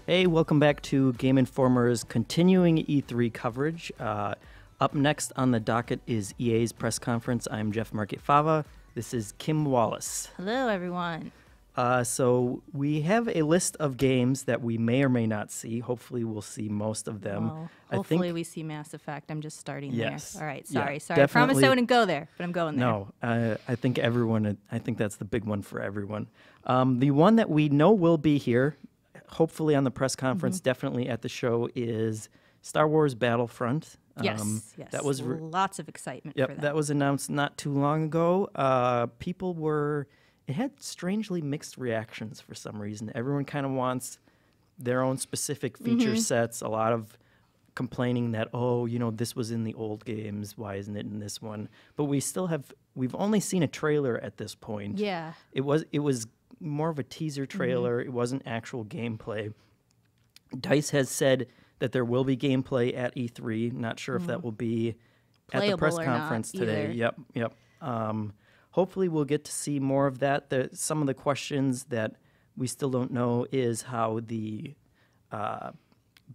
Hey, welcome back to Game Informer's continuing E3 coverage. Up next on the docket is EA's press conference. I'm Jeff Marquet-Fava. This is Kim Wallace. Hello, everyone. So we have a list of games that we may or may not see. Hopefully, we'll see most of them. Well, hopefully we see Mass Effect. I'm just starting Yes. there. All right, Yeah, sorry. I promised I definitely. wouldn't go there, but I'm going there. No, I think everyone. I think that's the big one for everyone. The one that we know will be here, hopefully on the press conference, definitely at the show, is Star Wars Battlefront. Yes, yes. That was lots of excitement Yep, for that. that was announced not too long ago. People were. It had strangely mixed reactions for some reason. Everyone kind of wants their own specific feature sets. A lot of complaining that, oh, this was in the old games. Why isn't it in this one? But we've only seen a trailer at this point. Yeah. It was more of a teaser trailer. It wasn't actual gameplay. DICE has said that there will be gameplay at E3. Not sure if that will be at the Playable press or not conference today. either. Yep. Hopefully we'll get to see more of that. Some of the questions that we still don't know is how the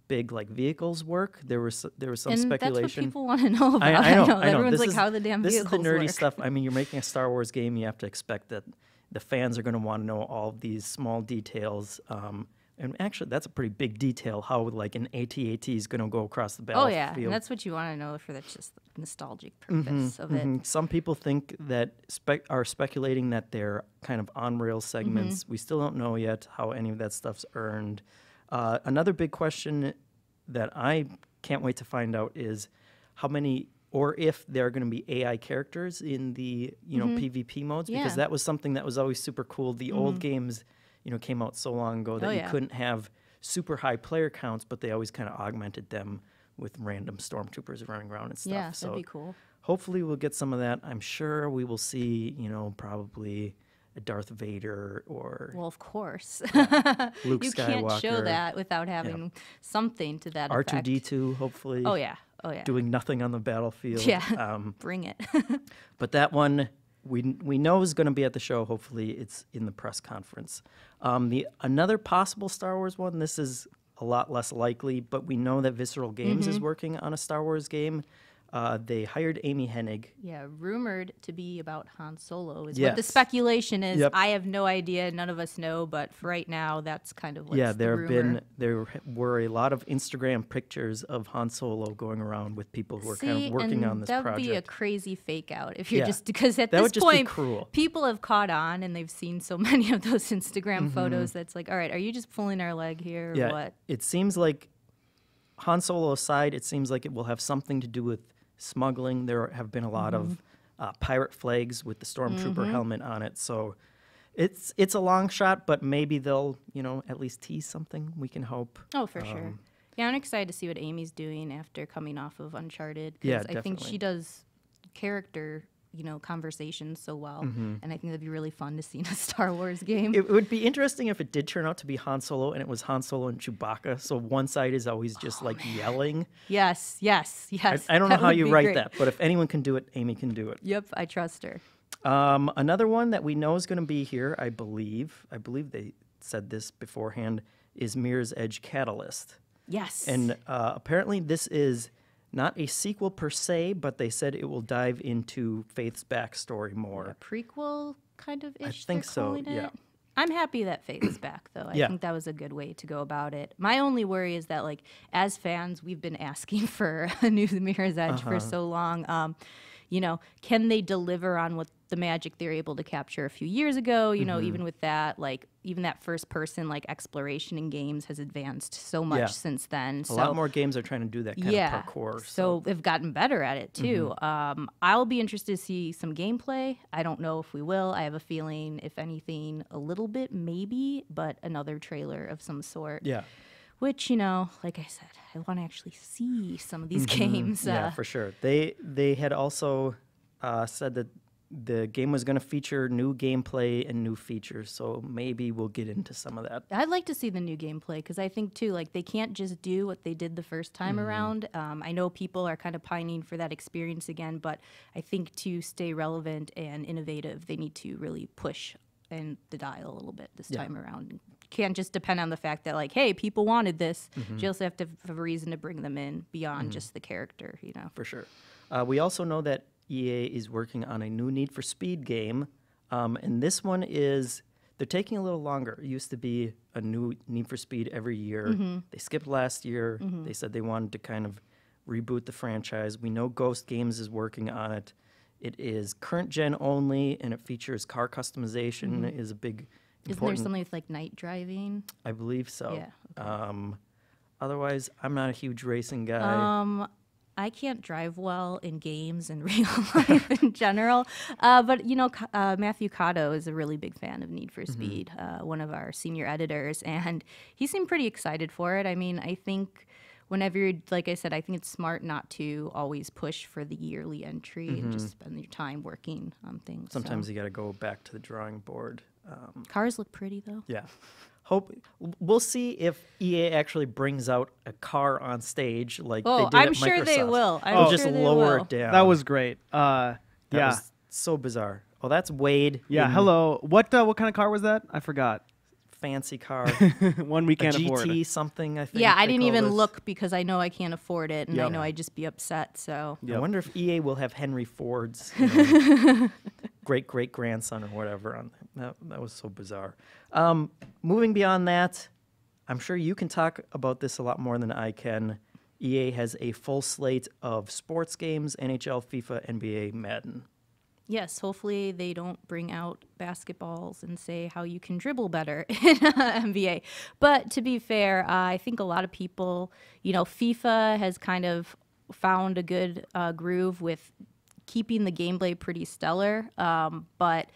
big vehicles work. There was some And speculation. that's what people want to know about. I know. Everyone's This like, is, how the damn this vehicles is the nerdy work. stuff. I mean, you're making a Star Wars game. You have to expect that the fans are going to want to know all of these small details. And actually, that's a pretty big detail. How an AT-AT is going to go across the Oh, battlefield. yeah. And that's what you want to know for that's just the nostalgic purpose of it. Some people think that are speculating that they're kind of on-rail segments. We still don't know yet how any of that stuff's earned. Another big question that I can't wait to find out is how many or if there are going to be AI characters in the PvP modes, because Yeah. that was something that was always super cool. The old games, came out so long ago that Oh, you yeah. couldn't have super high player counts, but they always kind of augmented them with random stormtroopers running around and stuff. Yeah, So that'd be cool. hopefully we'll get some of that. I'm sure we will see, probably a Darth Vader or Well, of course. Luke you can't show Skywalker. that without having something to that effect. R2-D2, hopefully. Oh, yeah. Doing nothing on the battlefield. Yeah. Bring it. But that one we know is going to be at the show. Hopefully it's in the press conference. Another possible Star Wars one, this is a lot less likely, but we know that Visceral Games is working on a Star Wars game. They hired Amy Hennig. Yeah, rumored to be about Han Solo is what Yes. the speculation is. Yep. I have no idea. None of us know, but for right now, that's kind of what's Yeah, the rumor. there were a lot of Instagram pictures of Han Solo going around with people who are kind of working and on this that would project. be a crazy fake out if you're Yeah. just because at That this would just be point, cruel. people have caught on and they've seen so many of those Instagram photos that's like, all right, are you just pulling our leg here or Yeah, what? it seems like Han Solo aside, it seems like it will have something to do with smuggling. There have been a lot of pirate flags with the stormtrooper helmet on it, so it's a long shot, but maybe they'll at least tease something. We can hope. Oh, for sure. Yeah, I'm excited to see what Amy's doing after coming off of Uncharted. 'Cause Yeah, I think definitely. she does character, conversations so well, and I think that'd be really fun to see in a Star Wars game. It would be interesting if it did turn out to be Han Solo and it was Han Solo and Chewbacca. So one side is always just yelling. Yes. I don't know that how would you be write great. that, but if anyone can do it, Amy can do it. Yep, I trust her. Another one that we know is going to be here, I believe they said this beforehand, is Mirror's Edge Catalyst. Yes. And apparently this is not a sequel per se, but they said it will dive into Faith's backstory more. a prequel kind of ish. think they're so, calling yeah. it. I'm happy that Faith is back, though. I Yeah. think that was a good way to go about it. My only worry is that, as fans, we've been asking for a new Mirror's Edge for so long. Can they deliver on what the magic they were able to capture a few years ago? Even with that, even that first person exploration in games has advanced so much Yeah. since then. A lot more games are trying to do that kind of parkour. So they've gotten better at it too. I'll be interested to see some gameplay. I don't know if we will. I have a feeling, if anything, a little bit maybe, but another trailer of some sort. Yeah. Which, like I said, I want to actually see some of these games. Yeah, for sure. They had also said that the game was going to feature new gameplay and new features, so maybe we'll get into some of that. I'd like to see the new gameplay because I think too, they can't just do what they did the first time around. I know people are kind of pining for that experience again, but I think to stay relevant and innovative, they need to really push and the dial a little bit this time around. can't just depend on the fact that like, hey, people wanted this. You also have to have a reason to bring them in beyond just the character, you know. For sure. We also know that EA is working on a new Need for Speed game, and this one they're taking a little longer. It used to be a new Need for Speed every year. They skipped last year. They said they wanted to kind of reboot the franchise. We know Ghost Games is working on it. It is current gen only, and it features car customization. Is a big Isn't there something with like night driving? I believe so. Yeah. Otherwise, I'm not a huge racing guy. I can't drive well in games and real life in general. But, you know, Matthew Cotto is a really big fan of Need for Speed, one of our senior editors, and he seemed pretty excited for it. I mean, I think whenever you're, like I said, I think it's smart not to always push for the yearly entry and just spend your time working on things. Sometimes you got to go back to the drawing board. Cars look pretty, though. Yeah. We'll see if EA actually brings out a car on stage like they did I'm at sure Microsoft. they will. They'll just lower it down. That was great. That was so bizarre. Oh, that's Wade. Yeah. Hello. What kind of car was that? I forgot. Fancy car. One we can't a afford. GT something, I think. Yeah, I they didn't call even this. look because I know I can't afford it, and I Yep. know I'd just be upset. So I wonder if EA will have Henry Ford's great-great-grandson or whatever on there. That was so bizarre. Moving beyond that, I'm sure you can talk about this a lot more than I can. EA has a full slate of sports games, NHL, FIFA, NBA, Madden. yes, hopefully they don't bring out basketballs and say how you can dribble better in NBA. But to be fair, I think a lot of people, you know, FIFA has kind of found a good groove with keeping the gameplay pretty stellar, but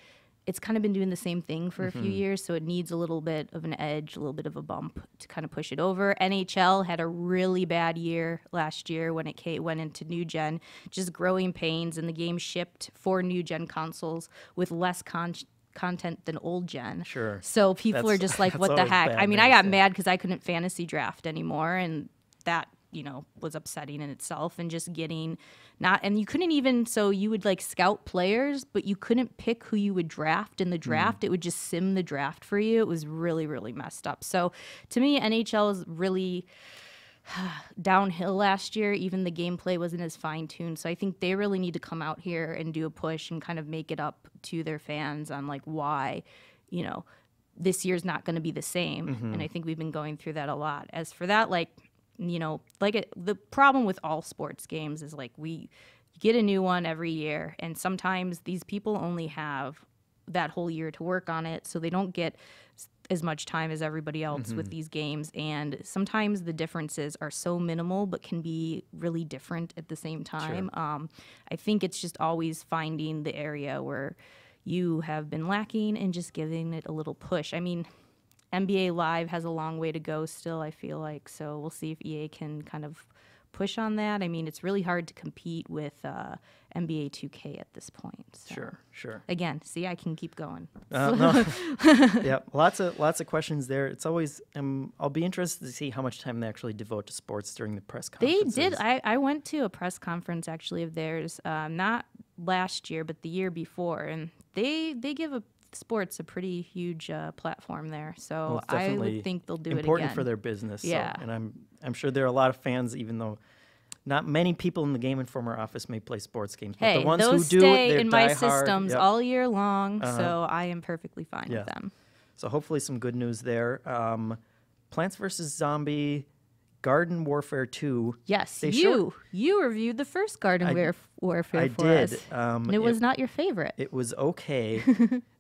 it's kind of been doing the same thing for a few years, so it needs a little bit of an edge, a little bit of a bump to kind of push it over. NHL had a really bad year last year when it went into new gen, just growing pains, and the game shipped for new gen consoles with less content than old gen. Sure. So people are just like, that's what the always heck? bad I mean, I news, got yeah. mad because I couldn't fantasy draft anymore, and that, you know, was upsetting in itself, and just getting and you couldn't even, so you would like scout players, but you couldn't pick who you would draft in the draft. It would just sim the draft for you. It was really, really messed up. So to me, NHL is really downhill last year. Even the gameplay wasn't as fine-tuned. So I think they really need to come out here and do a push and kind of make it up to their fans on like why, you know, this year's not going to be the same. And I think we've been going through that a lot. As for that, like, you know, the problem with all sports games is like we get a new one every year, and sometimes these people only have that whole year to work on it, so they don't get as much time as everybody else with these games, and sometimes the differences are so minimal but can be really different at the same time. I think it's just always finding the area where you have been lacking and just giving it a little push. I mean, NBA Live has a long way to go still, I feel like, so we'll see if EA can kind of push on that. I mean, it's really hard to compete with NBA 2K at this point. So. Sure. Again, see, I can keep going. Yeah, lots of questions there. It's always I'll be interested to see how much time they actually devote to sports during the press They conferences. did. I went to a press conference actually of theirs, not last year, but the year before, and they give sports a pretty huge platform there. So Well, it's I definitely would think they'll do it again. important for their business. Yeah. So, and I'm sure there are a lot of fans, even though not many people in the Game Informer office may play sports games. But Hey, the ones those who do, stay they're in my diehard. systems Yep. all year long, so I am perfectly fine Yeah. with them. So hopefully some good news there. Plants vs. Zombie, Garden Warfare 2. Yes, They you reviewed the first Garden Warfare I for did. us, and it was not your favorite. It was okay.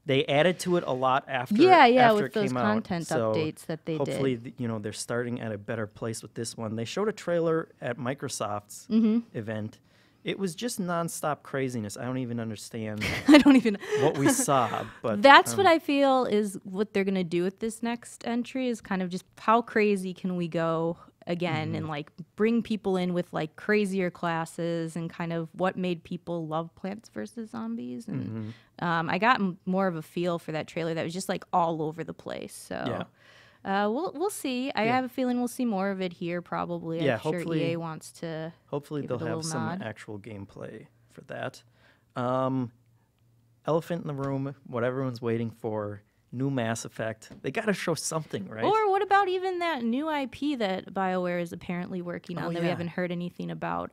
They added to it a lot after. Yeah, after with it those came out. content So updates that they hopefully, did. they're starting at a better place with this one. They showed a trailer at Microsoft's Mm-hmm. event. It was just nonstop craziness. I don't even understand I don't even. what we saw, but That's what I feel is what they're gonna do with this next entry is kind of just how crazy can we go again and like bring people in with like crazier classes and kind of what made people love Plants vs. Zombies. And I got more of a feel for that trailer that was just like all over the place. So we'll see. I have a feeling we'll see more of it here probably. Yeah, I'm sure hopefully- EA wants to. hopefully give they'll it a have little some nod. actual gameplay for that. Elephant in the room, what everyone's waiting for. new Mass Effect. They got to show something, right? Or what about even that new IP that BioWare is apparently working on that we yeah. haven't heard anything about?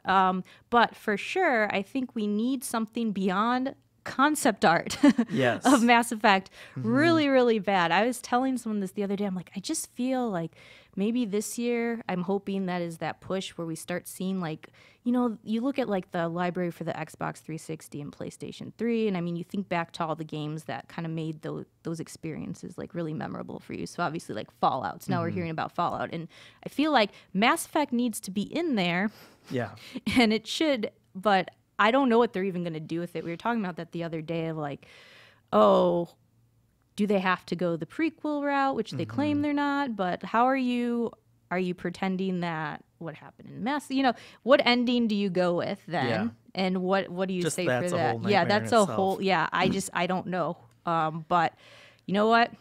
But for sure, I think we need something beyond concept art Yes. of Mass Effect really, really bad. I was telling someone this the other day. I'm like, I just feel like maybe this year, I'm hoping that is that push where we start seeing like, you look at like the library for the Xbox 360 and PlayStation 3, and I mean, you think back to all the games that kind of made those experiences like really memorable for you. So obviously like Fallout. So now we're hearing about Fallout, and I feel like Mass Effect needs to be in there, Yeah. and it should, but I don't know what they're even going to do with it. We were talking about that the other day of like, oh, do they have to go the prequel route, which they claim they're not, but how are you pretending that what happened in Mass, what ending do you go with then? Yeah. And what do you Just say that's for a that? whole Yeah, nightmare that's in a itself. whole, yeah, I don't know. But you know what?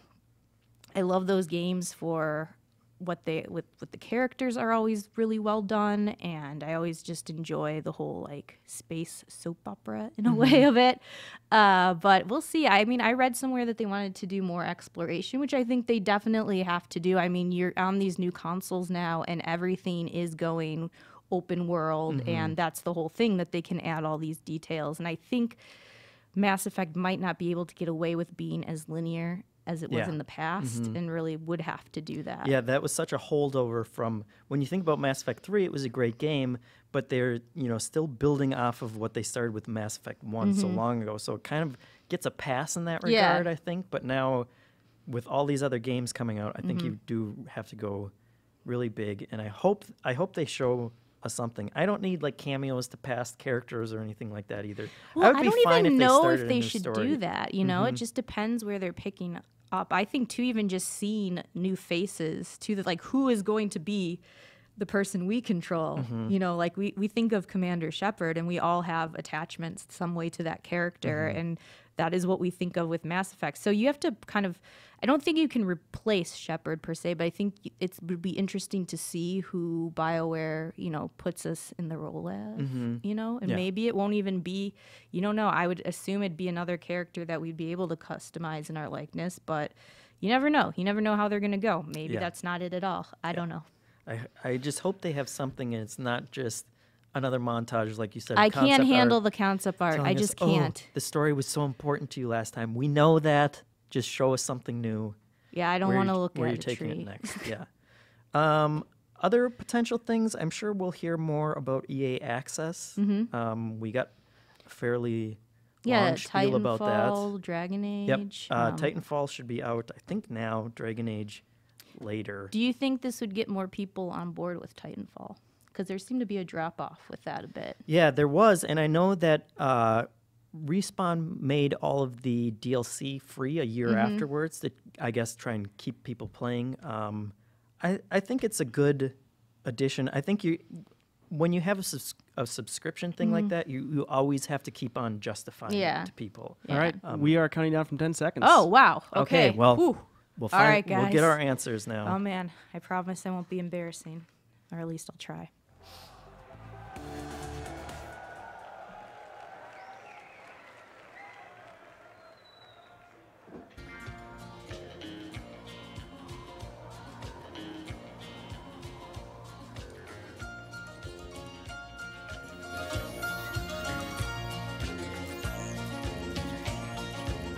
I love those games for what they with the characters are always really well done, and I always just enjoy the whole like space soap opera in a way of it. But we'll see. I mean, I read somewhere that they wanted to do more exploration, which I think they definitely have to do. I mean, you're on these new consoles now, and everything is going open world, and that's the whole thing, that they can add all these details. And I think Mass Effect might not be able to get away with being as linear as it was Yeah. in the past, and really would have to do that. Yeah, that was such a holdover from when you think about Mass Effect 3, it was a great game, but they're, still building off of what they started with Mass Effect 1 so long ago. So it kind of gets a pass in that Yeah. regard, I think. But now with all these other games coming out, I think you do have to go really big, and I hope they show us something. I don't need like cameos to past characters or anything like that either. Well, would I be don't fine even if they know started if a they new should story. do that. It just depends where they're picking up. I think too, even just seeing new faces to the, like, who is going to be the person we control. Like we think of Commander Shepard, and we all have attachments some way to that character, and that is what we think of with Mass Effect. So you have to kind of, I don't think you can replace Shepard per se, but I think it would be interesting to see who BioWare, puts us in the role as, and Yeah. maybe it won't even be, you don't know. I would assume it'd be another character that we'd be able to customize in our likeness, but you never know. You never know how they're going to go. Maybe Yeah. that's not it at all. I don't know. I just hope they have something, and it's not just another montage, like you said. I can't concept handle art the concept art. telling I us, just "Oh, can't. the story was so important to you last time. We know that. Just show us something new. Yeah, I don't where want to you- look where at you're a taking tree. it next. Yeah. Other potential things. I'm sure we'll hear more about EA Access. We got a fairly Yeah, long spiel about that. Titanfall, Dragon Yep. Age. Titanfall should be out, I think now. Dragon Age later. Do you think this would get more people on board with Titanfall? Because there seemed to be a drop off with that a bit. Yeah, there was, and I know that Respawn made all of the DLC free a year afterwards to, I guess, try and keep people playing. I think it's a good addition. I think when you have a subscription thing like that, you always have to keep on justifying Yeah. it to people. Yeah. All right, we are counting down from 10 seconds. Oh, wow. Okay, Okay. well, Whew. We'll All right, We'll guys. get our answers now. Oh, man. I promise I won't be embarrassing. Or at least I'll try.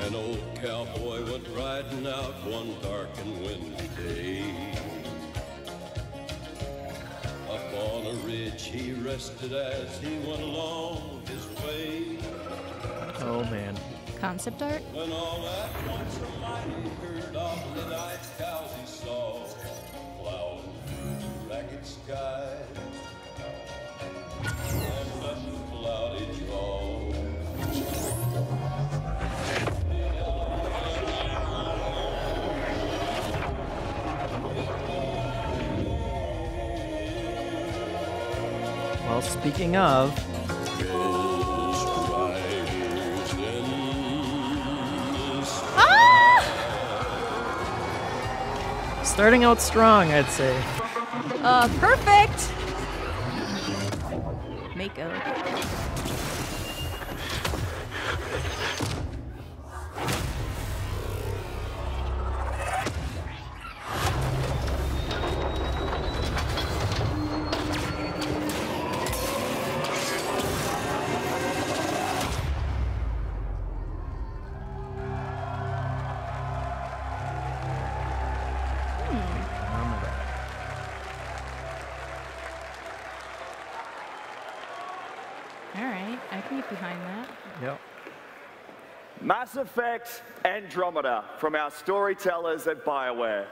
An old cowboy went riding out one dark and windy day. Up on a ridge he rested as he went along his way. Oh man. Concept art? When all at once a mighty herd of the night cows he saw plowing through ragged skies and a cloudy draw. Well, speaking of, starting out strong, I'd say. Perfect! Mako. All right, I can get behind that. Yep. Mass Effect Andromeda from our storytellers at BioWare.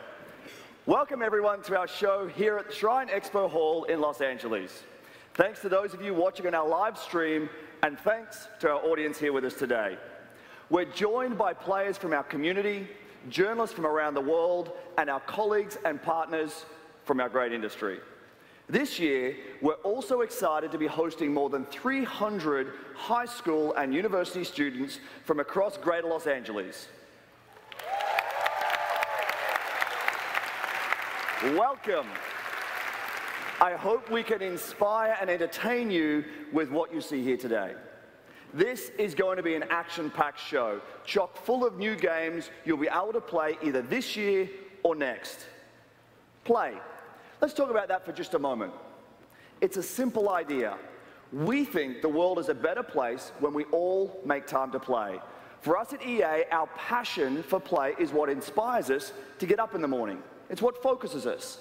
Welcome everyone to our show here at Shrine Expo Hall in Los Angeles. Thanks to those of you watching on our live stream, and thanks to our audience here with us today. We're joined by players from our community, journalists from around the world, and our colleagues and partners from our great industry. This year, we're also excited to be hosting more than 300 high school and university students from across Greater Los Angeles. Welcome. I hope we can inspire and entertain you with what you see here today. This is going to be an action-packed show, chock full of new games you'll be able to play either this year or next. Play. Let's talk about that for just a moment. It's a simple idea. We think the world is a better place when we all make time to play. For us at EA, our passion for play is what inspires us to get up in the morning. It's what focuses us.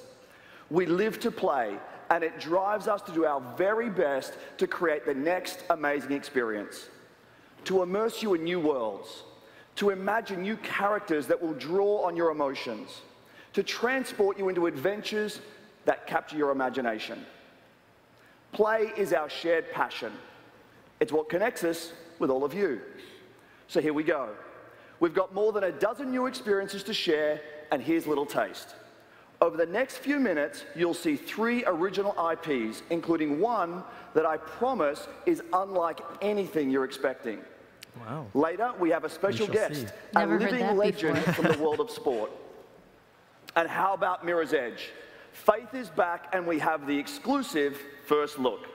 We live to play, and it drives us to do our very best to create the next amazing experience, to immerse you in new worlds, to imagine new characters that will draw on your emotions, to transport you into adventures that capture your imagination. Play is our shared passion. It's what connects us with all of you. So here we go. We've got more than a dozen new experiences to share, and here's a little taste. Over the next few minutes, you'll see 3 original IPs, including one that I promise is unlike anything you're expecting. Wow. Later, we have a special guest, a Never heard living that legend before. from the world of sport. And how about Mirror's Edge? Faith is back, and we have the exclusive first look.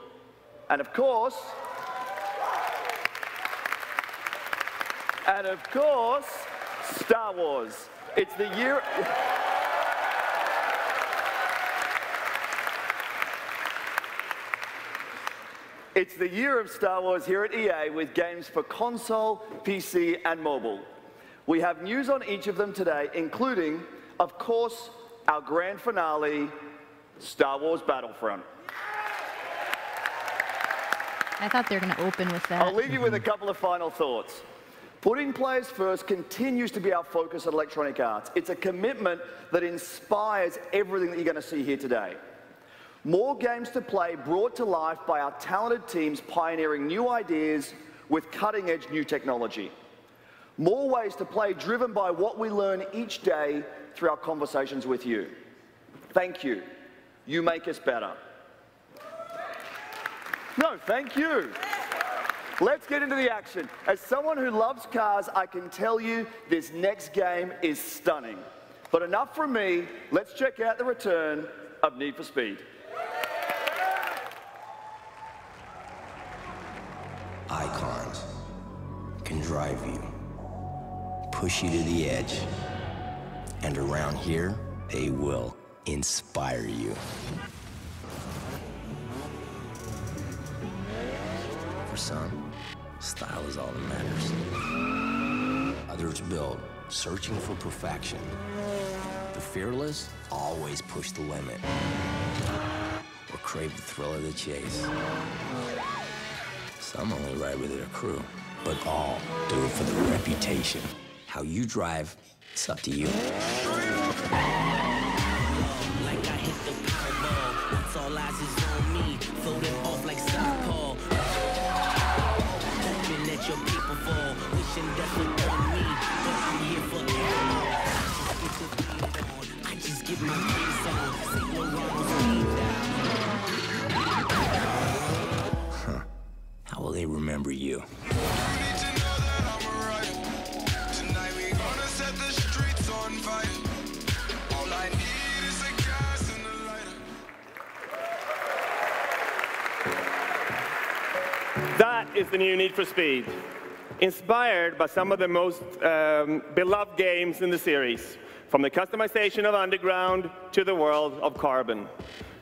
And of course, Star Wars. It's the year... It's the year of Star Wars here at EA with games for console, PC, and mobile. We have news on each of them today, including, of course, our grand finale, Star Wars Battlefront. I thought they were going to open with that. I'll leave you with a couple of final thoughts. Putting players first continues to be our focus at Electronic Arts. It's a commitment that inspires everything that you're going to see here today. More games to play brought to life by our talented teams pioneering new ideas with cutting-edge new technology. More ways to play driven by what we learn each day through our conversations with you. Thank you. You make us better. No, thank you. Let's get into the action. As someone who loves cars, I can tell you this next game is stunning. But enough from me, let's check out the return of Need for Speed. Icons can drive you, push you to the edge, and around here, they will inspire you. For some, style is all that matters. Others build, searching for perfection. The fearless always push the limit, or crave the thrill of the chase. Some only ride with their crew, but all do it for the reputation. How you drive, it's up to you. Like I hit the Powerball, once all eyes is on me, floating off like Southpaw. Hoping that your people fall, wishing death would on me, but I'm here forever. I just get my face on, say no wrong, How will they remember you? That is the new Need for Speed, inspired by some of the most beloved games in the series, from the customization of Underground to the world of Carbon.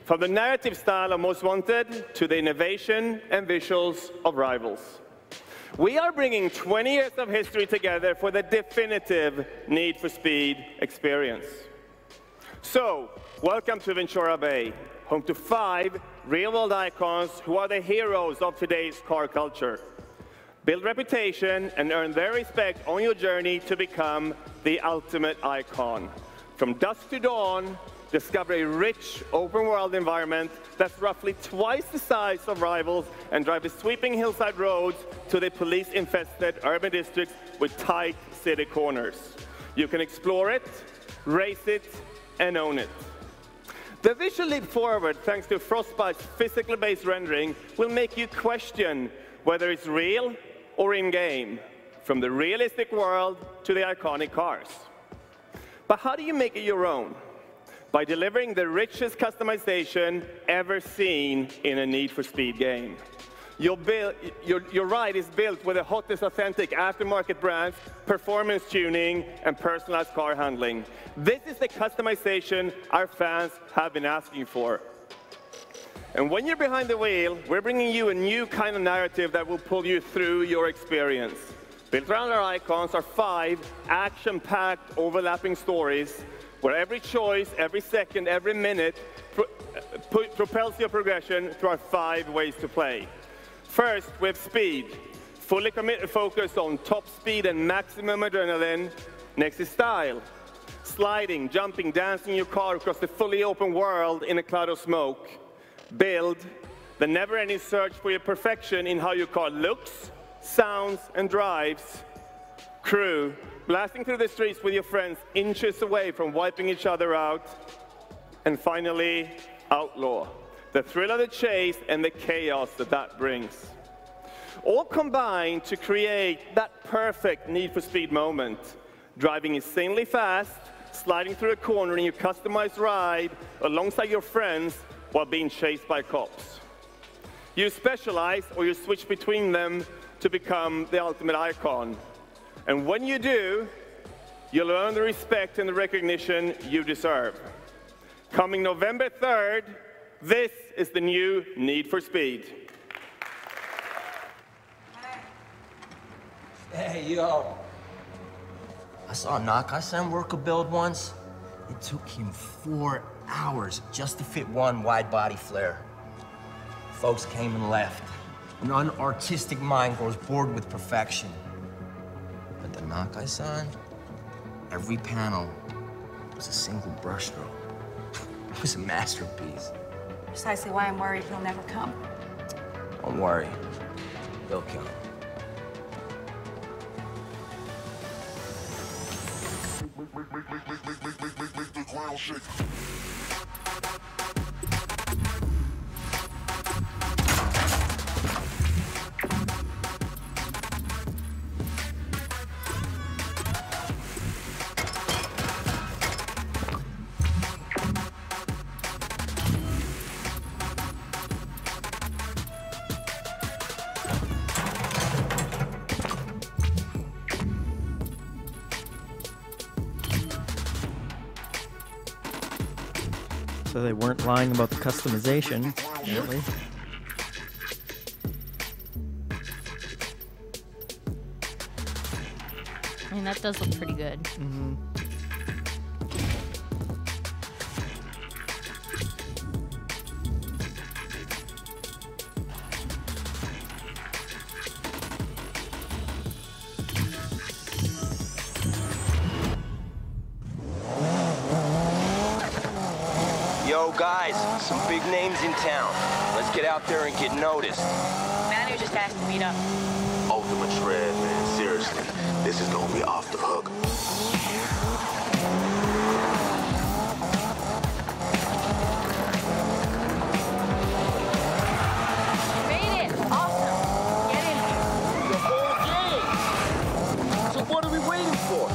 From the narrative style of Most Wanted to the innovation and visuals of Rivals. We are bringing 20 years of history together for the definitive Need for Speed experience. So, welcome to Ventura Bay, home to 5 real-world icons who are the heroes of today's car culture. Build reputation and earn their respect on your journey to become the ultimate icon. From dusk to dawn, discover a rich, open-world environment that's roughly twice the size of Rivals and drive the sweeping hillside roads to the police-infested urban districts with tight city corners. You can explore it, race it, and own it. The visual leap forward, thanks to Frostbite's physically based rendering, will make you question whether it's real or in-game, from the realistic world to the iconic cars. But how do you make it your own? By delivering the richest customization ever seen in a Need for Speed game. Your ride is built with the hottest authentic aftermarket brands, performance tuning, and personalized car handling. This is the customization our fans have been asking for. And when you're behind the wheel, we're bringing you a new kind of narrative that will pull you through your experience. Built around our icons are 5 action-packed overlapping stories where every choice, every second, every minute propels your progression through our 5 ways to play. First, we have speed, fully focused on top speed and maximum adrenaline. Next is style, sliding, jumping, dancing your car across the fully open world in a cloud of smoke. Build, the never-ending search for your perfection in how your car looks, sounds, and drives. Crew, blasting through the streets with your friends inches away from wiping each other out. And finally, outlaw, the thrill of the chase and the chaos that brings. All combined to create that perfect Need for Speed moment. Driving insanely fast, sliding through a corner in your customized ride alongside your friends while being chased by cops. You specialize or you switch between them to become the ultimate icon. And when you do, you'll earn the respect and the recognition you deserve. Coming November 3rd, this is the new Need for Speed. Hey, yo. I saw Nakai-san work a build once. It took him 4 hours just to fit one wide-body flare. Folks came and left. An unartistic mind grows bored with perfection. But the Nakai-san, every panel was a single brushstroke. It was a masterpiece. Precisely why I'm worried he'll never come. Don't worry, he'll come. Make the ground shake. So they weren't lying about the customization, apparently. I mean, that does look pretty good. Mm-hmm. Yo, guys, some big names in town. Let's get out there and get noticed. Manu just asked to meet up. Ultimate shred, man. Seriously, this is gonna be off the hook. Made it! Awesome! Get in here. The whole game. So what are we waiting for?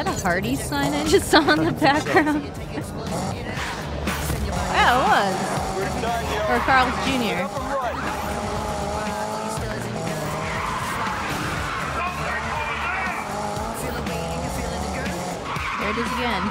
that a Hardee's sign I just saw in the background? Yeah, it was. Or Carl's Jr. There it is again.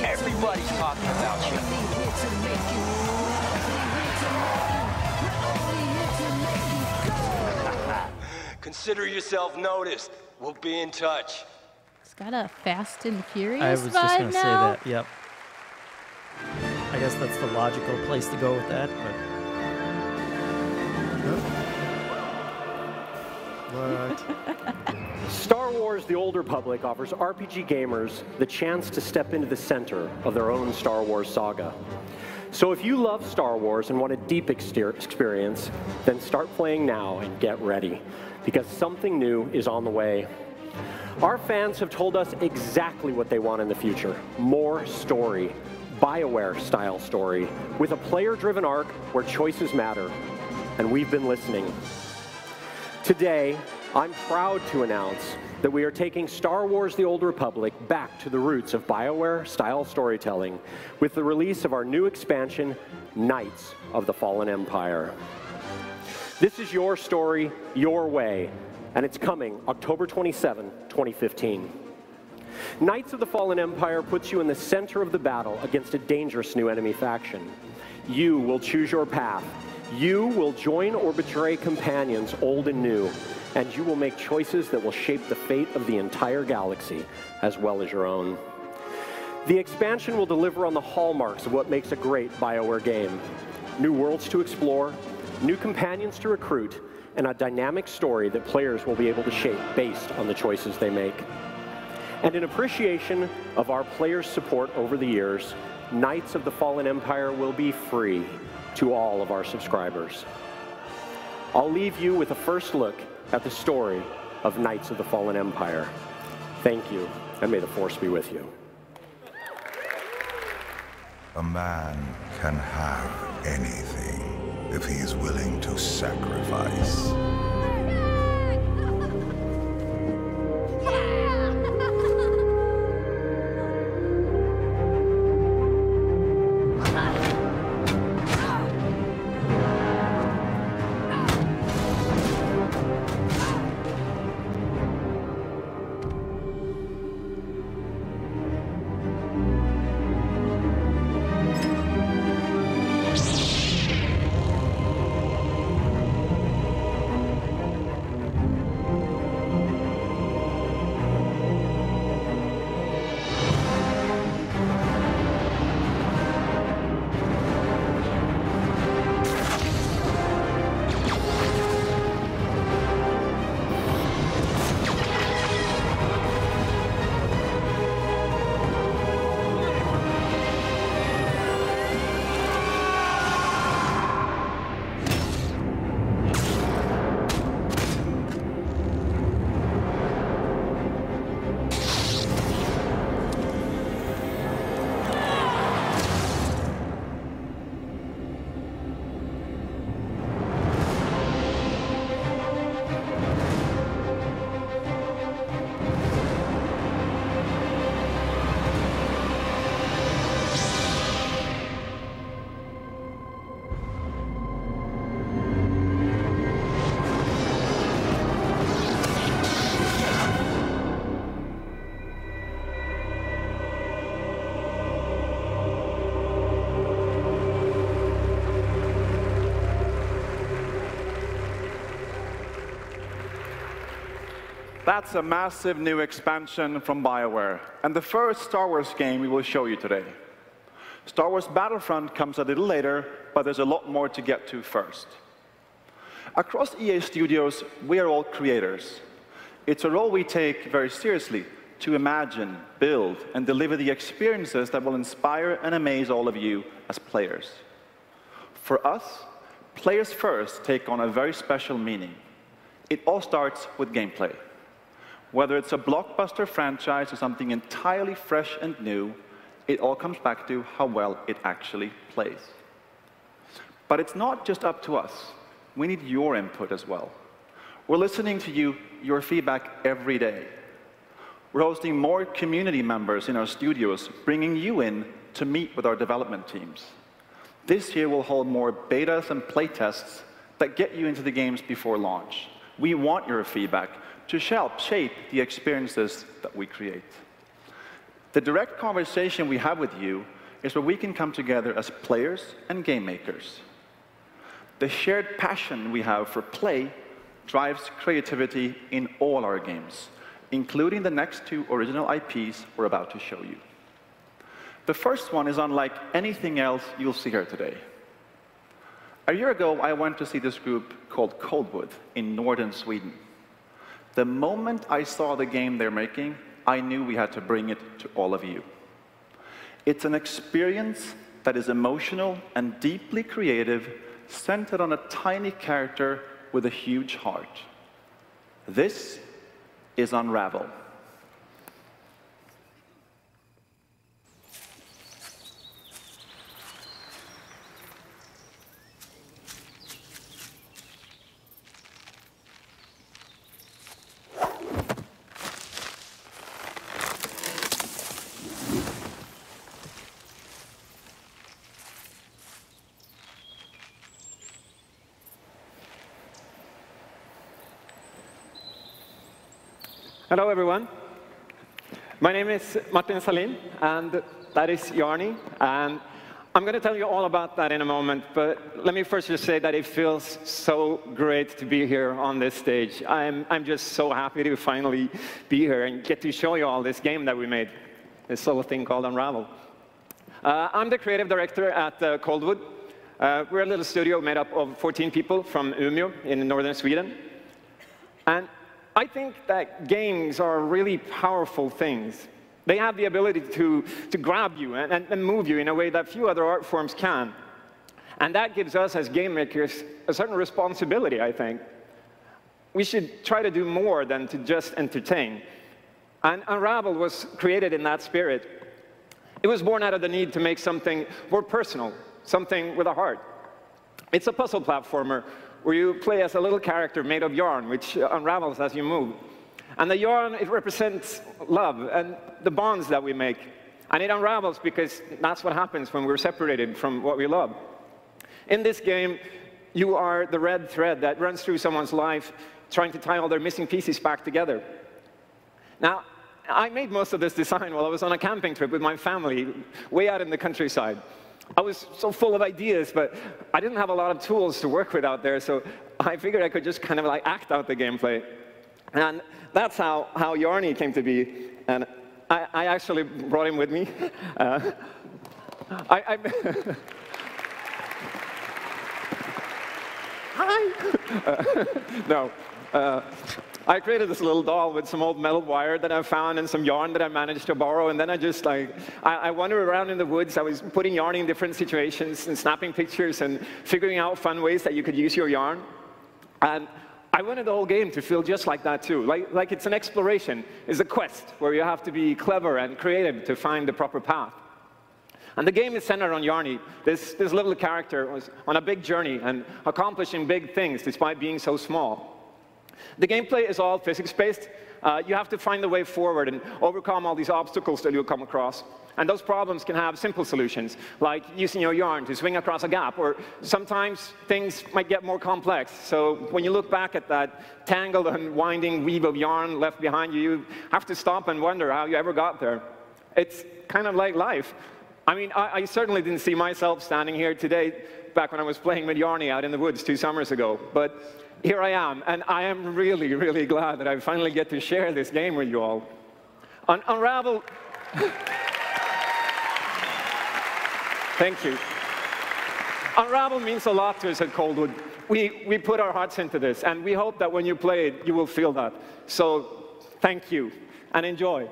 Everybody's talking about you. Consider yourself noticed. We'll be in touch. It's got a Fast and Furious I was vibe just going to say now. that, yep. I guess that's the logical place to go with that, but... What? Star Wars The Old Republic offers RPG gamers the chance to step into the center of their own Star Wars saga. So if you love Star Wars and want a deep experience, then start playing now and get ready, because something new is on the way. Our fans have told us exactly what they want in the future: more story, BioWare-style story, with a player-driven arc where choices matter. And we've been listening. Today, I'm proud to announce that we are taking Star Wars The Old Republic back to the roots of BioWare-style storytelling with the release of our new expansion, Knights of the Fallen Empire. This is your story, your way, and it's coming October 27, 2015. Knights of the Fallen Empire puts you in the center of the battle against a dangerous new enemy faction. You will choose your path. You will join or betray companions old and new, and you will make choices that will shape the fate of the entire galaxy, as well as your own. The expansion will deliver on the hallmarks of what makes a great BioWare game: new worlds to explore, new companions to recruit, and a dynamic story that players will be able to shape based on the choices they make. And in appreciation of our players' support over the years, Knights of the Fallen Empire will be free to all of our subscribers. I'll leave you with a first look at the story of Knights of the Fallen Empire. Thank you, and may the Force be with you. A man can have anything if he is willing to sacrifice. That's a massive new expansion from BioWare, and the first Star Wars game we will show you today. Star Wars Battlefront comes a little later, but there's a lot more to get to first. Across EA Studios, we are all creators. It's a role we take very seriously, to imagine, build, and deliver the experiences that will inspire and amaze all of you as players. For us, players first take on a very special meaning. It all starts with gameplay. Whether it's a blockbuster franchise or something entirely fresh and new, it all comes back to how well it actually plays. But it's not just up to us. We need your input as well. We're listening to you, your feedback every day. We're hosting more community members in our studios, bringing you in to meet with our development teams. This year we'll hold more betas and playtests that get you into the games before launch. We want your feedback to help shape the experiences that we create. The direct conversation we have with you is where we can come together as players and game makers. The shared passion we have for play drives creativity in all our games, including the next 2 original IPs we're about to show you. The first one is unlike anything else you'll see here today. A year ago, I went to see this group called Coldwood in northern Sweden. The moment I saw the game they're making, I knew we had to bring it to all of you. It's an experience that is emotional and deeply creative, centered on a tiny character with a huge heart. This is Unravel. Hello, everyone. My name is Martin Salin, and that is Yarny. And I'm going to tell you all about that in a moment, but let me first just say that it feels so great to be here on this stage. I'm just so happy to finally be here and get to show you all this game that we made, this little thing called Unravel. I'm the creative director at Coldwood. We're a little studio made up of 14 people from Umeå in northern Sweden. And I think that games are really powerful things. They have the ability to grab you and move you in a way that few other art forms can. And that gives us as game makers a certain responsibility, I think. We should try to do more than to just entertain. And Unravel was created in that spirit. It was born out of the need to make something more personal, something with a heart. It's a puzzle platformer where you play as a little character made of yarn, which unravels as you move. And the yarn, it represents love and the bonds that we make. And it unravels because that's what happens when we're separated from what we love. In this game, you are the red thread that runs through someone's life, trying to tie all their missing pieces back together. Now, I made most of this design while I was on a camping trip with my family, way out in the countryside. I was so full of ideas, but I didn't have a lot of tools to work with out there, so I figured I could just kind of like act out the gameplay. And that's how Yarny came to be. And I actually brought him with me. Hi! No. I created this little doll with some old metal wire that I found and some yarn that I managed to borrow, and then I just I wandered around in the woods. I was putting yarn in different situations and snapping pictures and figuring out fun ways that you could use your yarn. And I wanted the whole game to feel just like that too, like it's an exploration, it's a quest where you have to be clever and creative to find the proper path. And the game is centered on Yarny. This little character was on a big journey and accomplishing big things despite being so small. The gameplay is all physics-based. You have to find the way forward and overcome all these obstacles that you'll come across. And those problems can have simple solutions, like using your yarn to swing across a gap, or sometimes things might get more complex. So when you look back at that tangled and winding weave of yarn left behind you, you have to stop and wonder how you ever got there. It's kind of like life. I mean, I certainly didn't see myself standing here today back when I was playing with Yarny out in the woods 2 summers ago. But here I am, and I am really, really glad that I finally get to share this game with you all. Unravel... Thank you. Unravel means a lot to us at Coldwood. We put our hearts into this, and we hope that when you play it, you will feel that. So thank you, and enjoy.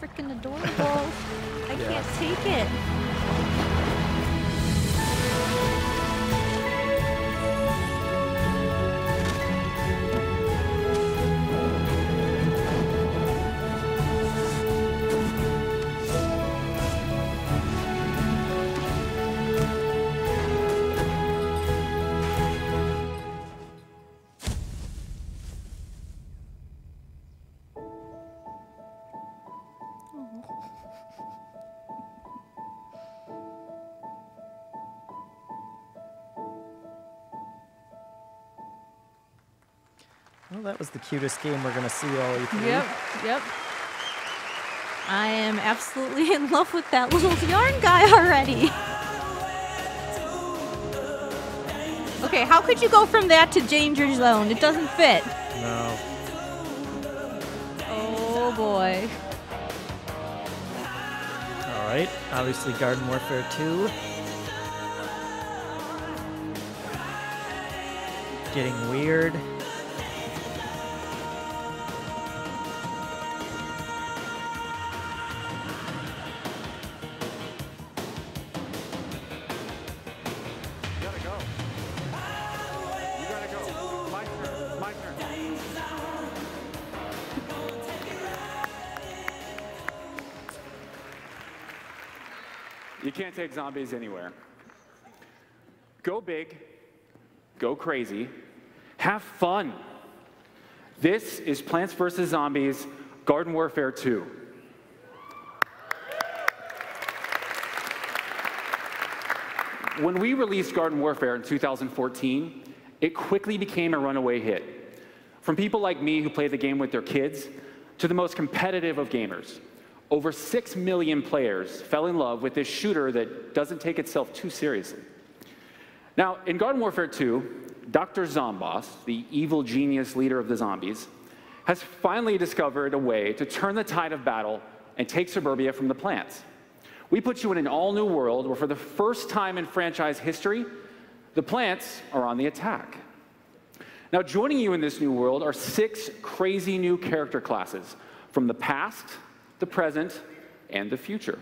freaking adorable. I can't take it. Well, that was the cutest game we're going to see all E3. Yep. I am absolutely in love with that little yarn guy already. Okay, how could you go from that to Danger Zone? It doesn't fit. No. Oh boy. All right, obviously Garden Warfare 2. Getting weird. You can't take zombies anywhere. Go big, go crazy, have fun. This is Plants vs. Zombies Garden Warfare 2. When we released Garden Warfare in 2014, it quickly became a runaway hit. From people like me who play the game with their kids, to the most competitive of gamers. Over 6 million players fell in love with this shooter that doesn't take itself too seriously. Now, in Garden Warfare 2, Dr. Zomboss, the evil genius leader of the zombies, has finally discovered a way to turn the tide of battle and take suburbia from the plants. We put you in an all-new world where for the first time in franchise history, the plants are on the attack. Now, joining you in this new world are 6 crazy new character classes from the past, the present, and the future,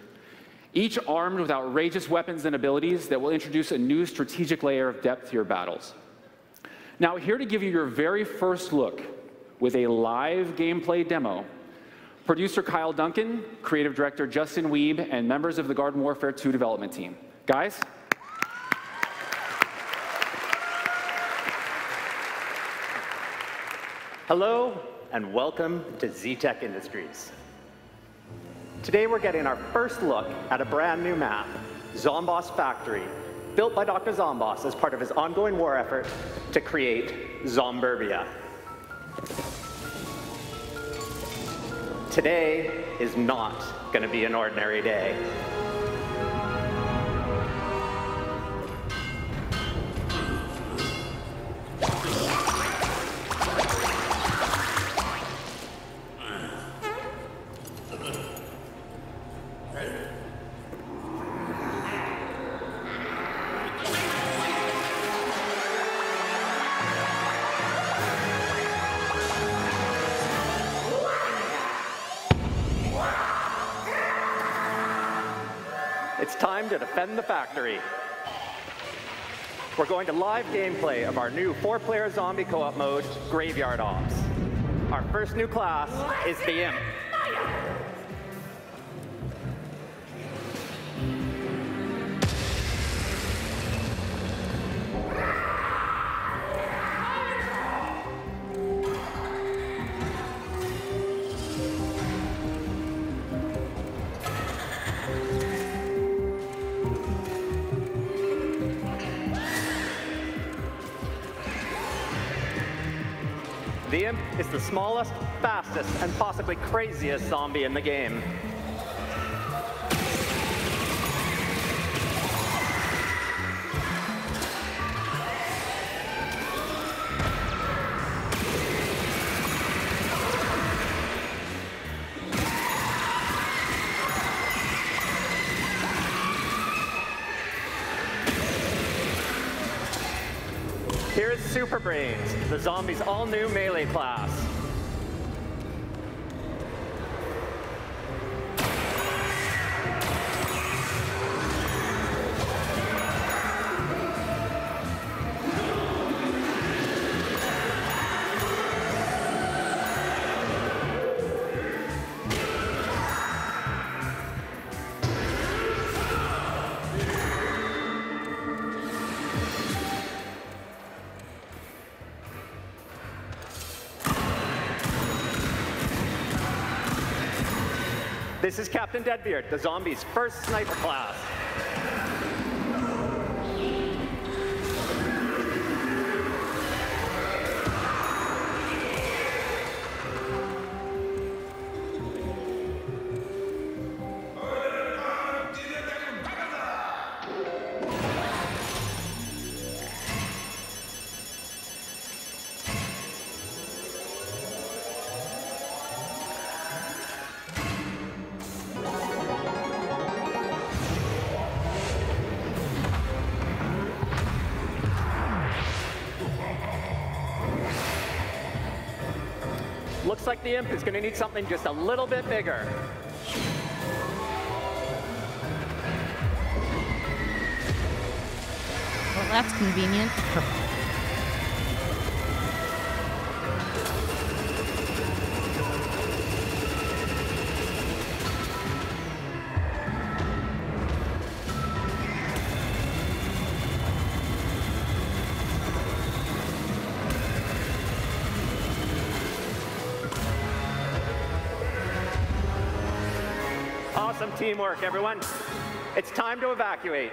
each armed with outrageous weapons and abilities that will introduce a new strategic layer of depth to your battles. Now, here to give you your very first look with a live gameplay demo, producer Kyle Duncan, creative director Justin Wiebe, and members of the Garden Warfare 2 development team. Guys? Hello, and welcome to Z-Tech Industries. Today we're getting our first look at a brand new map, Zomboss Factory, built by Dr. Zomboss as part of his ongoing war effort to create Zomburbia. Today is not going to be an ordinary day. It's time to defend the factory. We're going to live gameplay of our new 4-player zombie co-op mode, Graveyard Ops. Our first new class is the Imp. The Imp is the smallest, fastest, and possibly craziest zombie in the game. Here's Super Brains, the zombie's all-new melee class. This is Captain Deadbeard, the zombies' first sniper class. Looks like the imp is going to need something just a little bit bigger. Well, that's convenient. Awesome teamwork, everyone. It's time to evacuate.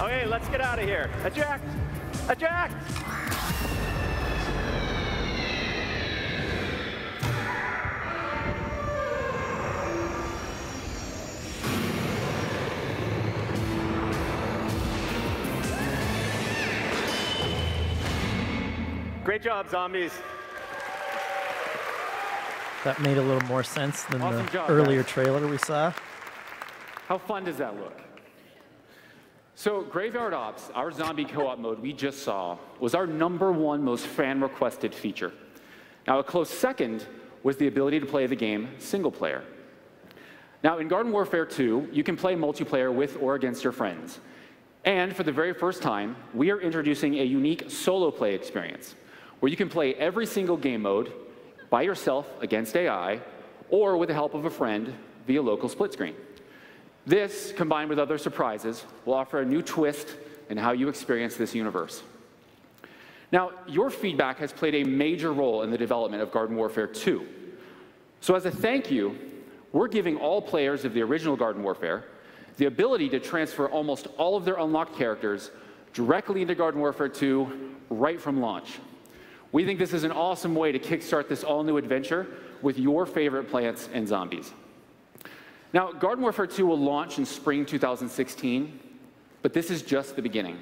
Okay, let's get out of here. Eject! Eject! Great job, zombies. That made a little more sense than Awesome the job, earlier guys. trailer we saw. How fun does that look? So Graveyard Ops, our zombie co-op mode we just saw, was our #1 most fan-requested feature. Now, a close second was the ability to play the game single player. Now, in Garden Warfare 2, you can play multiplayer with or against your friends. And for the very first time, we are introducing a unique solo play experience, where you can play every single game mode by yourself against AI, or with the help of a friend via local split screen. This, combined with other surprises, will offer a new twist in how you experience this universe. Now, your feedback has played a major role in the development of Garden Warfare 2. So as a thank you, we're giving all players of the original Garden Warfare the ability to transfer almost all of their unlocked characters directly into Garden Warfare 2 right from launch. We think this is an awesome way to kickstart this all-new adventure with your favorite plants and zombies. Now, Garden Warfare 2 will launch in spring 2016, but this is just the beginning.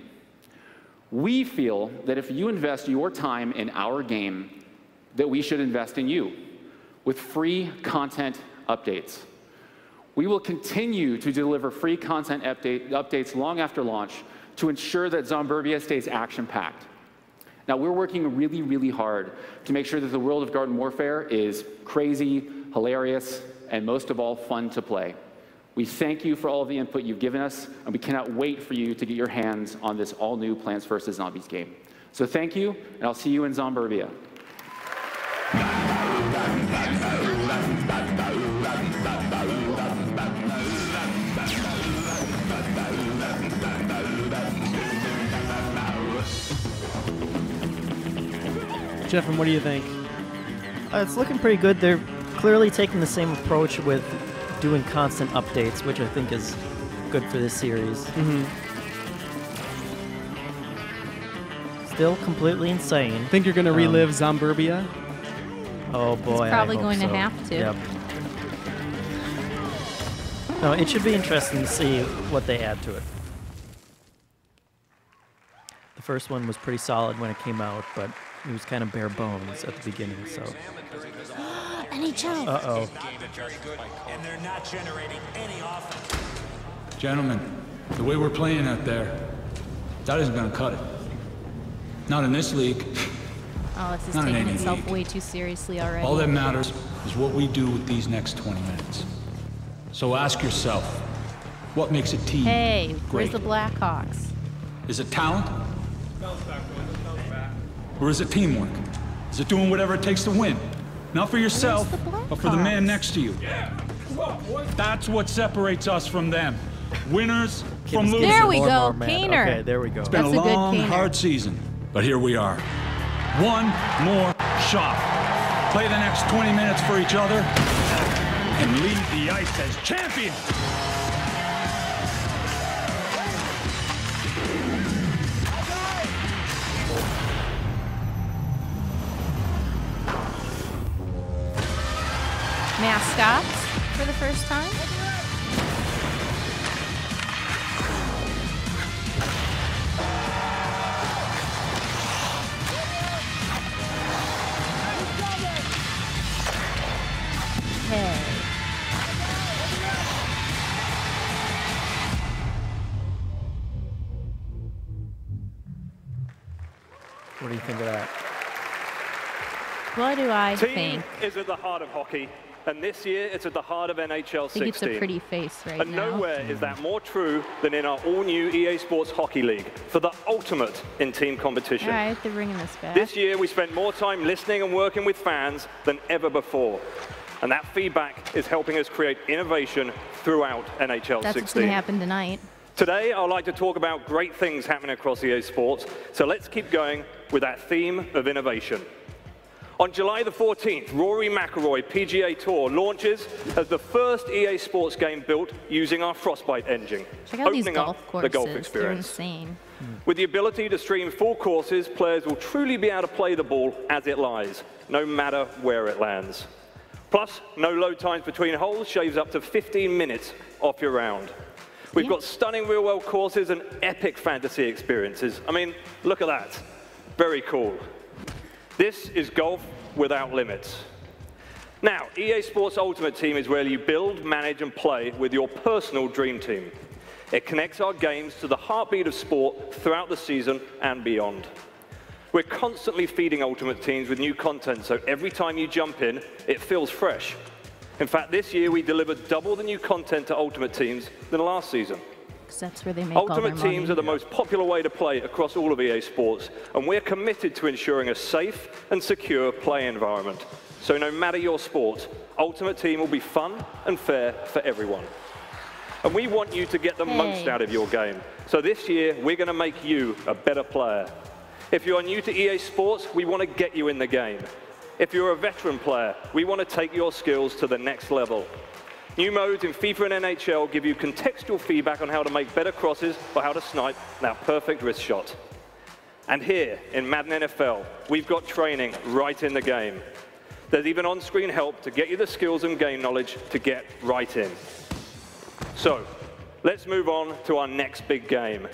We feel that if you invest your time in our game, that we should invest in you with free content updates. We will continue to deliver free content updates long after launch to ensure that Zomburbia stays action-packed. Now, we're working really, really hard to make sure that the world of Garden Warfare is crazy, hilarious, and most of all, fun to play. We thank you for all of the input you've given us, and we cannot wait for you to get your hands on this all-new Plants vs. Zombies game. So thank you, and I'll see you in Zomburbia. Jeff, and what do you think? It's looking pretty good. They're clearly taking the same approach with doing constant updates, which I think is good for this series. Still completely insane. Think you're going to relive Zomburbia? Oh boy, It's probably I hope going so. to have to. Yep. No, it should be interesting to see what they add to it. The first one was pretty solid when it came out, but It was kind of bare bones at the beginning, so. NHL. Uh-oh. And they're not generating any offense. Gentlemen, the way we're playing out there, that isn't going to cut it. Not in this league. Oh, this is Not in taking any itself league. way too seriously already. All that matters is what we do with these next 20 minutes. So ask yourself, what makes a team Hey, where's great? the Blackhawks? Is it talent? Or is it teamwork? Is it doing whatever it takes to win? Not for yourself, but for the man next to you. That's what separates us from them. Winners from losers. There we go, Kaner. Okay, there we go. It's been That's a a good long, Kaner. hard season, but here we are. One more shot. Play the next 20 minutes for each other and leave the ice as champions. Mascots for the first time. Hey. What do you think of that? What do I Team think? is at the heart of hockey, and this year it's at the heart of NHL 16. I think it's a pretty face right And now. nowhere is that more true than in our all-new EA Sports Hockey League for the ultimate in team competition. All right, they're bringing this back. This year we spent more time listening and working with fans than ever before. And that feedback is helping us create innovation throughout NHL That's 16. what's going to happen tonight. Today, I'd like to talk about great things happening across EA Sports, so let's keep going with that theme of innovation. On July the 14th, Rory McIlroy PGA Tour launches as the first EA Sports game built using our Frostbite engine, Check out these opening golf up courses. the golf They're experience. insane. With the ability to stream full courses, players will truly be able to play the ball as it lies, no matter where it lands. Plus, no load times between holes shaves up to 15 minutes off your round. We've got stunning real-world courses and epic fantasy experiences. I mean, look at that. Very cool. This is golf without limits. Now, EA Sports Ultimate Team is where you build, manage, and play with your personal dream team. It connects our games to the heartbeat of sport throughout the season and beyond. We're constantly feeding Ultimate Teams with new content, so every time you jump in, it feels fresh. In fact, this year we delivered double the new content to Ultimate Teams than last season. Because that's where they make all Ultimate their Teams money. are the most popular way to play across all of EA Sports, and we're committed to ensuring a safe and secure play environment. So no matter your sport, Ultimate Team will be fun and fair for everyone. And we want you to get the most out of your game. So this year, we're going to make you a better player. If you're new to EA Sports, we want to get you in the game. If you're a veteran player, we want to take your skills to the next level. New modes in FIFA and NHL give you contextual feedback on how to make better crosses or how to snipe that perfect wrist shot. And here in Madden NFL, we've got training right in the game. There's even on-screen help to get you the skills and game knowledge to get right in. So, let's move on to our next big game.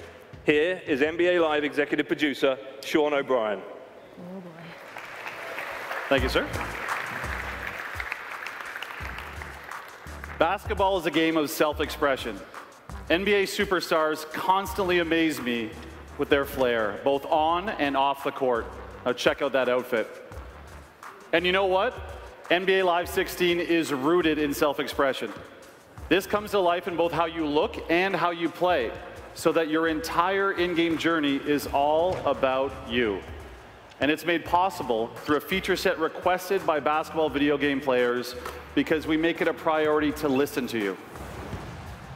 Here is NBA Live executive producer, Sean O'Brien. Oh boy. Thank you, sir. Basketball is a game of self-expression. NBA superstars constantly amaze me with their flair, both on and off the court. Now check out that outfit. And you know what? NBA Live 16 is rooted in self-expression. This comes to life in both how you look and how you play, so that your entire in-game journey is all about you. And it's made possible through a feature set requested by basketball video game players because we make it a priority to listen to you.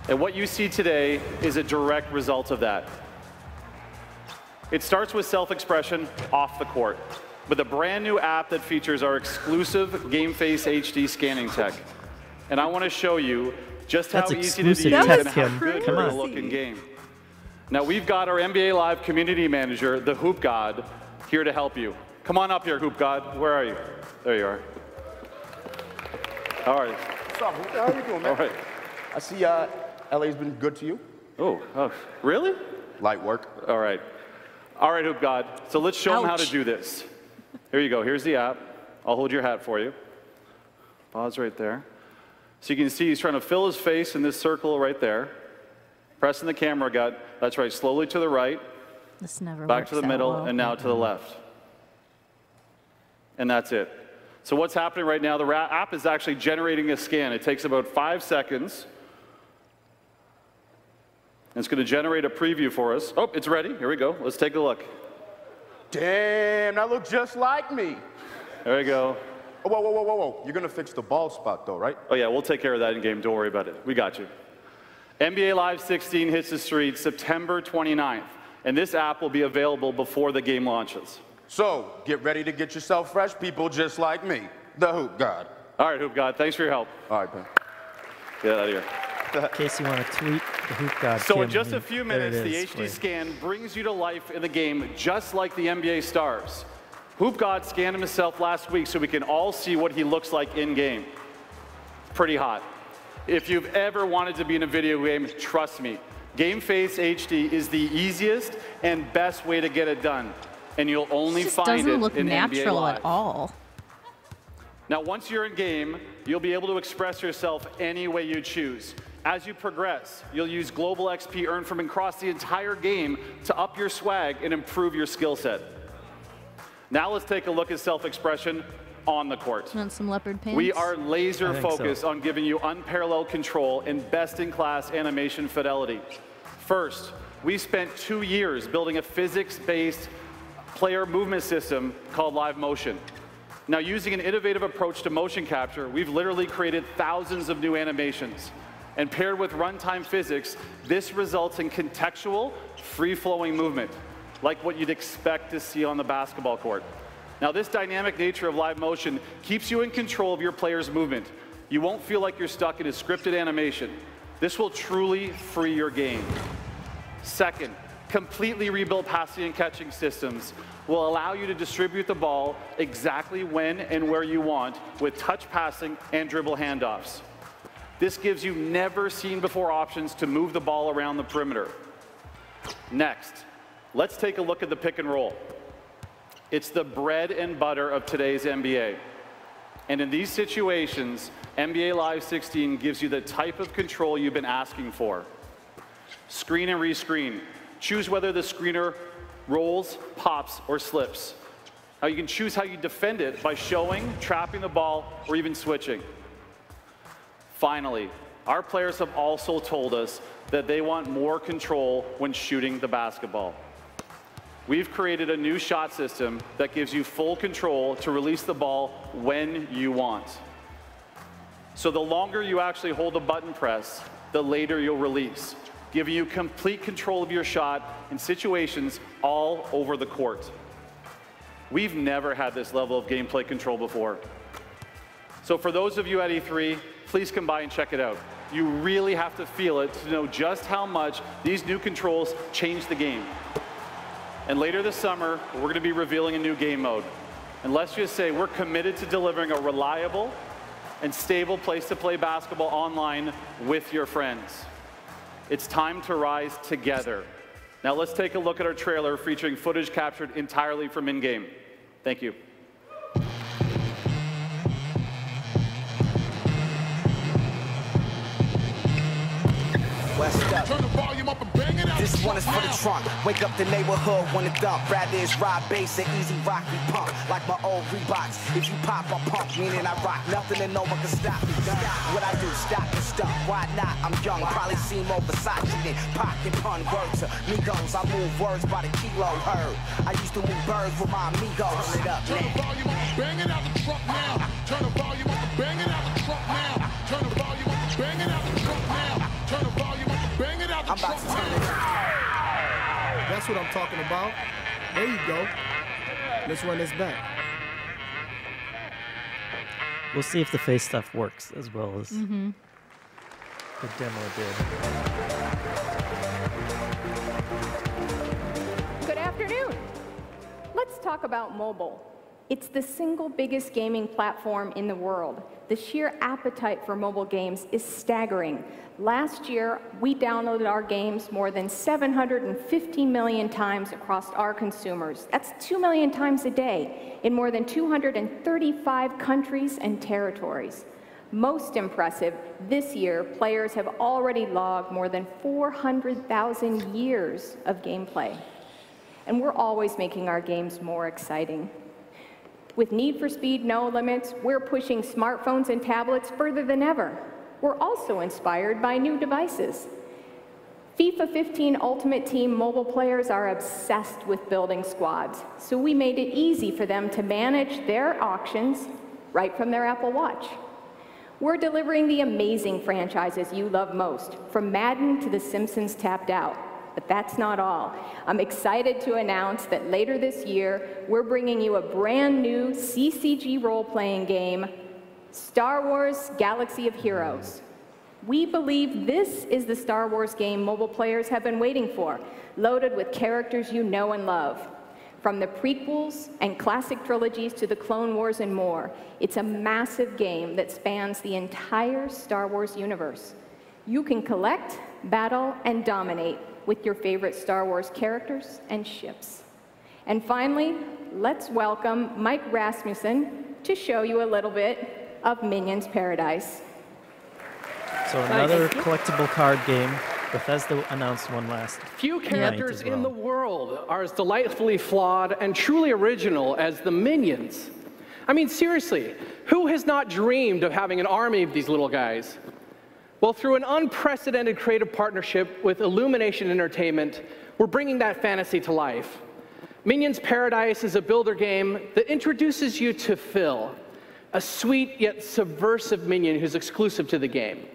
And what you see today is a direct result of that. It starts with self-expression off the court, with a brand new app that features our exclusive GameFace HD scanning tech. And I want to show you just how easy it is to use and how good you're going to look in game. Now we've got our NBA Live community manager, the Hoop God, here to help you. Come on up here, Hoop God. Where are you? There you are. All right. What's up, Hoop? How you doing, man? All right. I see LA's been good to you. Oh, really? Light work. All right. All right, Hoop God. So let's show them how to Ouch. do this. Here you go. Here's the app. I'll hold your hat for you. Pause right there. So you can see he's trying to fill his face in this circle right there. Pressing the camera gut. That's right. Slowly to the right. This never Back works to the out middle, well. and now to the left. And that's it. So what's happening right now, the app is actually generating a scan. It takes about 5 seconds. And it's going to generate a preview for us. Oh, it's ready. Here we go. Let's take a look. Damn, that looks just like me. There we go. Oh, whoa, whoa, whoa, whoa, whoa. You're going to fix the bald spot, though, right? Oh, yeah, we'll take care of that in game. Don't worry about it. We got you. NBA Live 16 hits the streets September 29th. And this app will be available before the game launches. So, get ready to get yourself fresh, people just like me, the Hoop God. All right, Hoop God, thanks for your help. All right, man. Get out of here. In case you want to tweet the Hoop God. So Kim, in just a few minutes, there it the is HD for you. scan brings you to life in the game, just like the NBA stars. Hoop God scanned himself last week so we can all see what he looks like in-game. Pretty hot. If you've ever wanted to be in a video game, trust me, GameFace HD is the easiest and best way to get it done. And you'll only This find doesn't it look in NBA natural Live. at all. Now, once you're in game, you'll be able to express yourself any way you choose. As you progress, you'll use global XP earned from across the entire game to up your swag and improve your skill set. Now let's take a look at self-expression on the court. Want some leopard pants? We are laser I think focused on giving you unparalleled control and best-in-class animation fidelity. First, we spent 2 years building a physics-based player movement system called Live Motion. Now, using an innovative approach to motion capture, we've literally created thousands of new animations. And paired with runtime physics, this results in contextual, free-flowing movement, like what you'd expect to see on the basketball court. Now, this dynamic nature of live motion keeps you in control of your player's movement. You won't feel like you're stuck in a scripted animation. This will truly free your game. Second, completely rebuilt passing and catching systems will allow you to distribute the ball exactly when and where you want with touch passing and dribble handoffs. This gives you never-seen-before options to move the ball around the perimeter. Next, let's take a look at the pick and roll. It's the bread and butter of today's NBA. And in these situations, NBA Live 16 gives you the type of control you've been asking for. Screen and rescreen. Choose whether the screener rolls, pops, or slips. Now you can choose how you defend it by showing, trapping the ball, or even switching. Finally, our players have also told us that they want more control when shooting the basketball. We've created a new shot system that gives you full control to release the ball when you want. So the longer you actually hold the button press, the later you'll release, giving you complete control of your shot in situations all over the court. We've never had this level of gameplay control before. So for those of you at E3, please come by and check it out. You really have to feel it to know just how much these new controls change the game. And later this summer, we're going to be revealing a new game mode. And let's just say we're committed to delivering a reliable and stable place to play basketball online with your friends. It's time to rise together. Now let's take a look at our trailer featuring footage captured entirely from in-game. Thank you. West up. Turn the volume up and bang it out. This one is for the trunk. Wake up the neighborhood when it dump. Rather it's ride bass and easy rock we pump. Like my old Reeboks. If you pop, I pump. Meaning I rock nothing and no one can stop me. What I do, stop and stuff. Why not? I'm young. Probably see more Versace than pocket pun words. Migos, I move words by the kilo heard. I used to move birds with my amigos. Turn it up, Turn the volume up and bang it out the truck now. Turn the volume up and bang it out the truck now. Turn the volume up and bang it out the truck now. Turn the volume up and bang it out the truck now. That's what I'm talking about. There you go. Let's run this back. We'll see if the face stuff works as well as the demo did. Good afternoon. Let's talk about mobile. It's the single biggest gaming platform in the world. The sheer appetite for mobile games is staggering. Last year, we downloaded our games more than 750 million times across our consumers. That's 2 million times a day in more than 235 countries and territories. Most impressive, this year, players have already logged more than 400,000 years of gameplay. And we're always making our games more exciting. With Need for Speed No Limits, we're pushing smartphones and tablets further than ever. We're also inspired by new devices. FIFA 15 Ultimate Team mobile players are obsessed with building squads, so we made it easy for them to manage their auctions right from their Apple Watch. We're delivering the amazing franchises you love most, from Madden to The Simpsons Tapped Out. But that's not all. I'm excited to announce that later this year, we're bringing you a brand new CCG role-playing game, Star Wars Galaxy of Heroes. We believe this is the Star Wars game mobile players have been waiting for, loaded with characters you know and love. From the prequels and classic trilogies to the Clone Wars and more, it's a massive game that spans the entire Star Wars universe. You can collect, battle, and dominate with your favorite Star Wars characters and ships. And finally, let's welcome Mike Rasmussen to show you a little bit of Minions Paradise. So another collectible card game. Bethesda announced one last Few characters night as well. in the world are as delightfully flawed and truly original as the Minions. I mean, seriously, who has not dreamed of having an army of these little guys? Well, through an unprecedented creative partnership with Illumination Entertainment, we're bringing that fantasy to life. Minions Paradise is a builder game that introduces you to Phil, a sweet yet subversive minion who's exclusive to the game.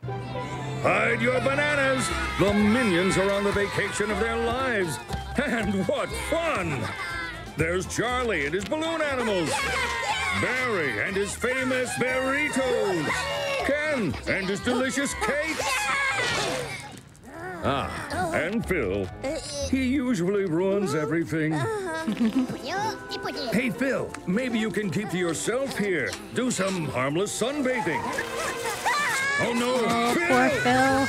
Hide your bananas! The Minions are on the vacation of their lives. And what fun! There's Charlie and his balloon animals. Barry and his famous burritos. Ken and his delicious cakes. Ah, and Phil. He usually ruins everything. Hey, Phil, maybe you can keep to yourself here. Do some harmless sunbathing. Oh, no. Oh, Phil! poor Phil.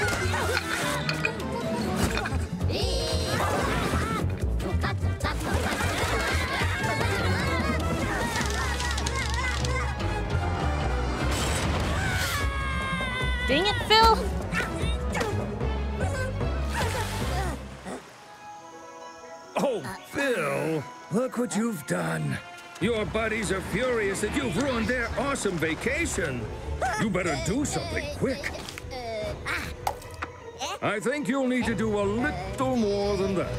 Dang it, Phil! Oh, Phil, look what you've done. Your buddies are furious that you've ruined their awesome vacation. You better do something quick. I think you'll need to do a little more than that.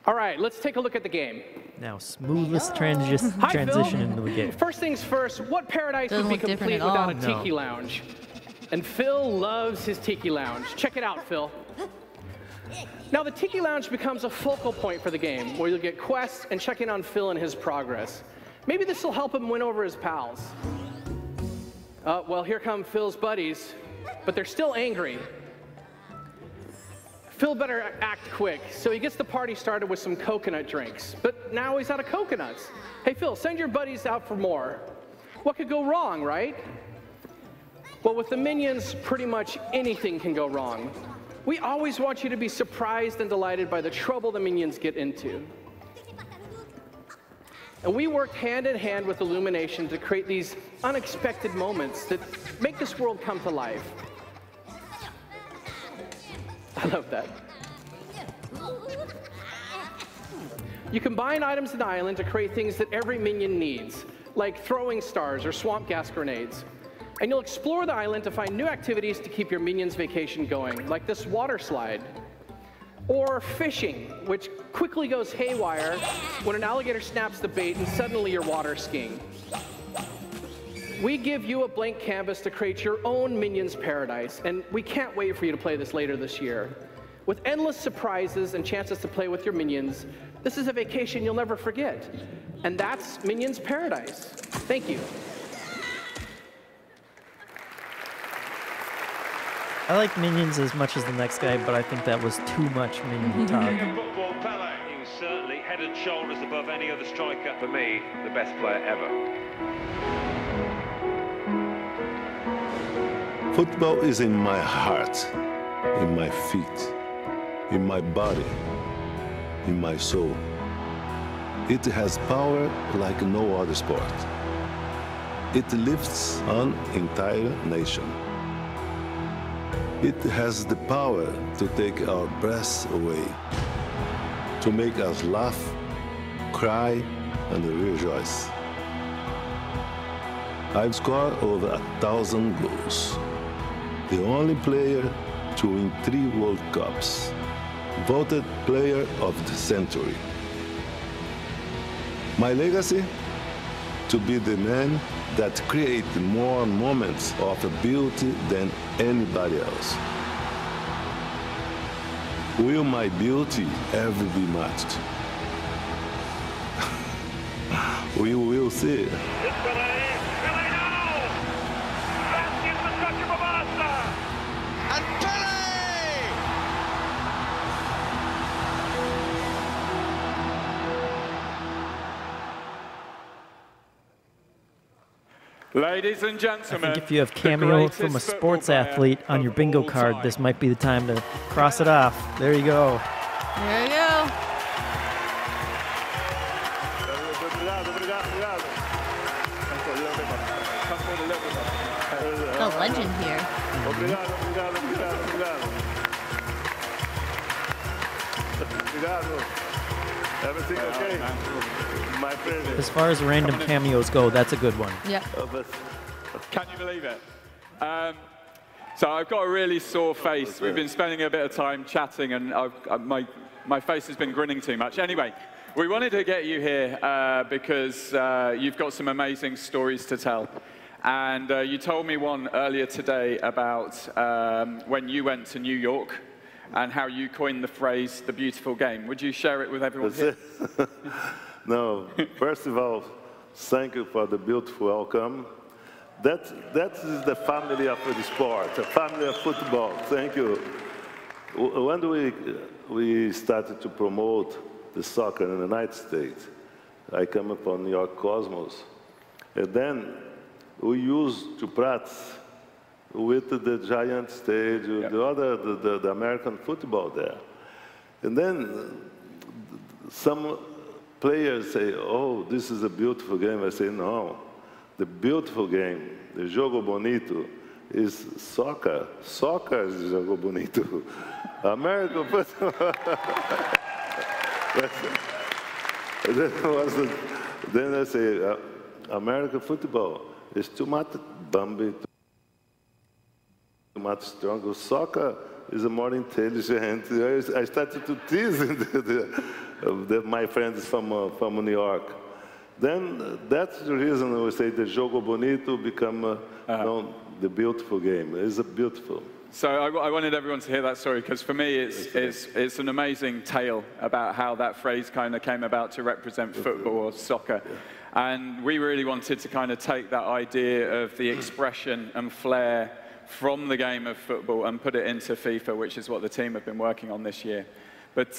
All right, let's take a look at the game. Now, smoothest transition into the game. First things first, what paradise Doesn't would be look different complete at without all. a tiki lounge? And Phil loves his tiki lounge. Check it out, Phil. Now, the tiki lounge becomes a focal point for the game, where you'll get quests and check in on Phil and his progress. Maybe this will help him win over his pals. Well, here come Phil's buddies, but they're still angry. Phil better act quick, so he gets the party started with some coconut drinks. But now he's out of coconuts. Hey, Phil, send your buddies out for more. What could go wrong, right? Well, with the Minions, pretty much anything can go wrong. We always want you to be surprised and delighted by the trouble the Minions get into. And we worked hand in hand with Illumination to create these unexpected moments that make this world come to life. I love that. You combine items in the island to create things that every minion needs, like throwing stars or swamp gas grenades. And you'll explore the island to find new activities to keep your minion's vacation going, like this water slide. Or fishing, which quickly goes haywire when an alligator snaps the bait and suddenly you're water skiing. We give you a blank canvas to create your own Minions Paradise, and we can't wait for you to play this later this year. With endless surprises and chances to play with your minions, this is a vacation you'll never forget. And that's Minions Paradise. Thank you. I like Minions as much as the next guy, but I think that was too much Minion talk. Football Pele in was certainly head and shoulders above any other striker. For me, the best player ever. Football is in my heart, in my feet, in my body, in my soul. It has power like no other sport. It lifts an entire nation. It has the power to take our breaths away, to make us laugh, cry, and rejoice. I've scored over 1,000 goals. The only player to win 3 World Cups. Voted Player of the Century. My legacy? To be the man that creates more moments of beauty than anybody else. Will my beauty ever be matched? We will see. Ladies and I gentlemen, think if you have cameo from a sports athlete on your bingo card, this might be the time to cross it off. There you go. There you go. The legend here. Everything okay? My favorite. As far as random cameos go, that's a good one. Yep. Can you believe it? So I've got a really sore face. We've been spending a bit of time chatting, and my face has been grinning too much. Anyway, we wanted to get you here because you've got some amazing stories to tell. And you told me one earlier today about when you went to New York and how you coined the phrase, the beautiful game. Would you share it with everyone here? No, first of all, thank you for the beautiful welcome. That is the family of the sport, the family of football. Thank you. When we started to promote the soccer in the United States, I came upon New York Cosmos. And then we used to practice with the giant stage, the American football there. And then some players say, oh, this is a beautiful game. I say, no, the beautiful game, the jogo bonito, is soccer. Soccer is jogo bonito. American football. Then I say, American football is too much bumpy, too much stronger. Soccer is more intelligent. I started to tease my friends from New York. Then that's the reason we say the jogo bonito become the beautiful game. It's a beautiful. So I wanted everyone to hear that story because for me it's an amazing tale about how that phrase kind of came about to represent football or soccer. Yeah. And we really wanted to kind of take that idea of the expression and flair from the game of football and put it into FIFA, which is what the team have been working on this year. But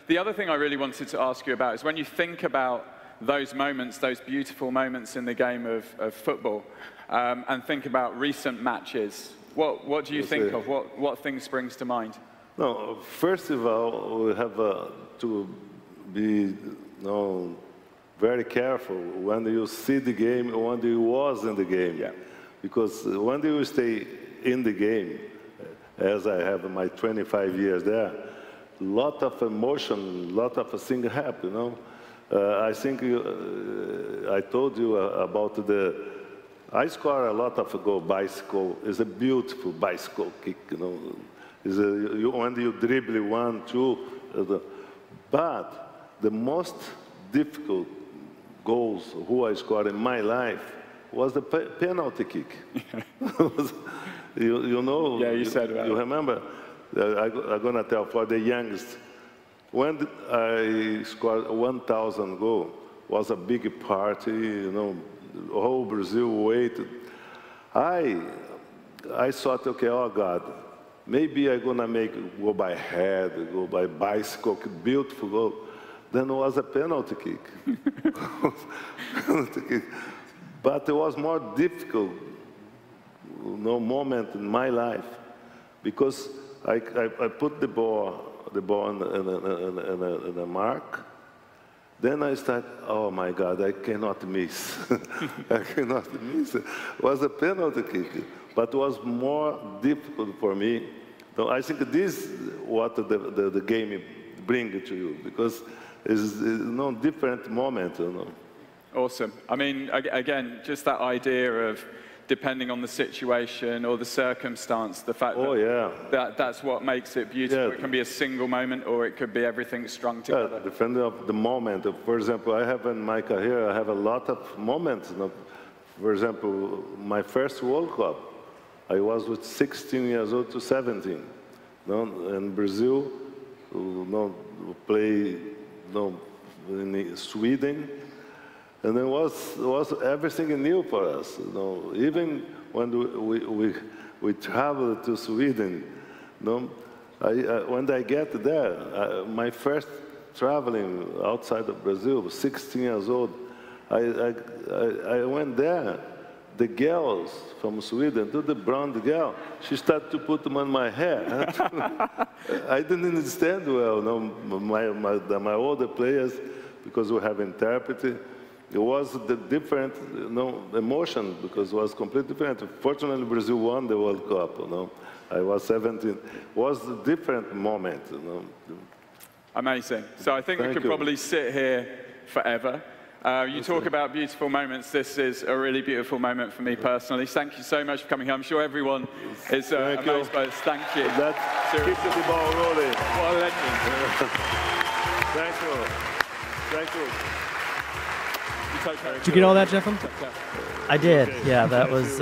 the other thing I really wanted to ask you about is when you think about those moments, those beautiful moments in the game of football, and think about recent matches, what do you think of? What thing springs to mind? No, first of all, we have to be very careful when you see the game, when you was in the game. Yeah. Because when you stay in the game, as I have my 25 years there, a lot of emotion, a lot of things happen, I think I told you about I score a lot of goal bicycle. It's a beautiful bicycle kick, It's when you dribble 1, 2. But the most difficult goals who I scored in my life was the penalty kick. Yeah, you said that. You remember? I'm going to tell for the youngest. When I scored 1,000 goals, was a big party, whole Brazil waited. I thought, okay, oh God, maybe I'm going to go by head, go by bicycle, beautiful goal. then it was a penalty kick. Penalty kick. But it was more difficult moment in my life because I put the ball in a mark. Then I started, oh my God, I cannot miss. I cannot miss. It was a penalty kick, but it was more difficult for me. So I think this is what the game brings to you, because it's no different moment, you know. Awesome. I mean, again, just that idea of depending on the situation or the circumstance, the fact that's what makes it beautiful. Yeah. It can be a single moment or it could be everything strung together. Yeah, depending on the moment. For example, I have in my career, I have a lot of moments. You know? For example, my first World Cup, I was with 16 years old to 17. You know? In Brazil, you know, play, you know, in Sweden. And it was everything new for us. You know, even when we traveled to Sweden, you know, when I get there, my first traveling outside of Brazil, 16 years old, I went there. The girls from Sweden, to the blonde girl, she started to put them on my hair. I didn't understand well. You know, my older players, because we have interpreted. It was the different, you know, emotion, because it was completely different. Fortunately, Brazil won the World Cup, you know. I was 17. It was a different moment, you know. Amazing. So I think we could probably sit here forever. You talk about beautiful moments. This is a really beautiful moment for me personally. Thank you so much for coming here. I'm sure everyone is amazed by this. Thank you. Keep the ball rolling. What a legend. Thank you. Thank you. Did you get all that, Jeff? I did. Yeah, that was,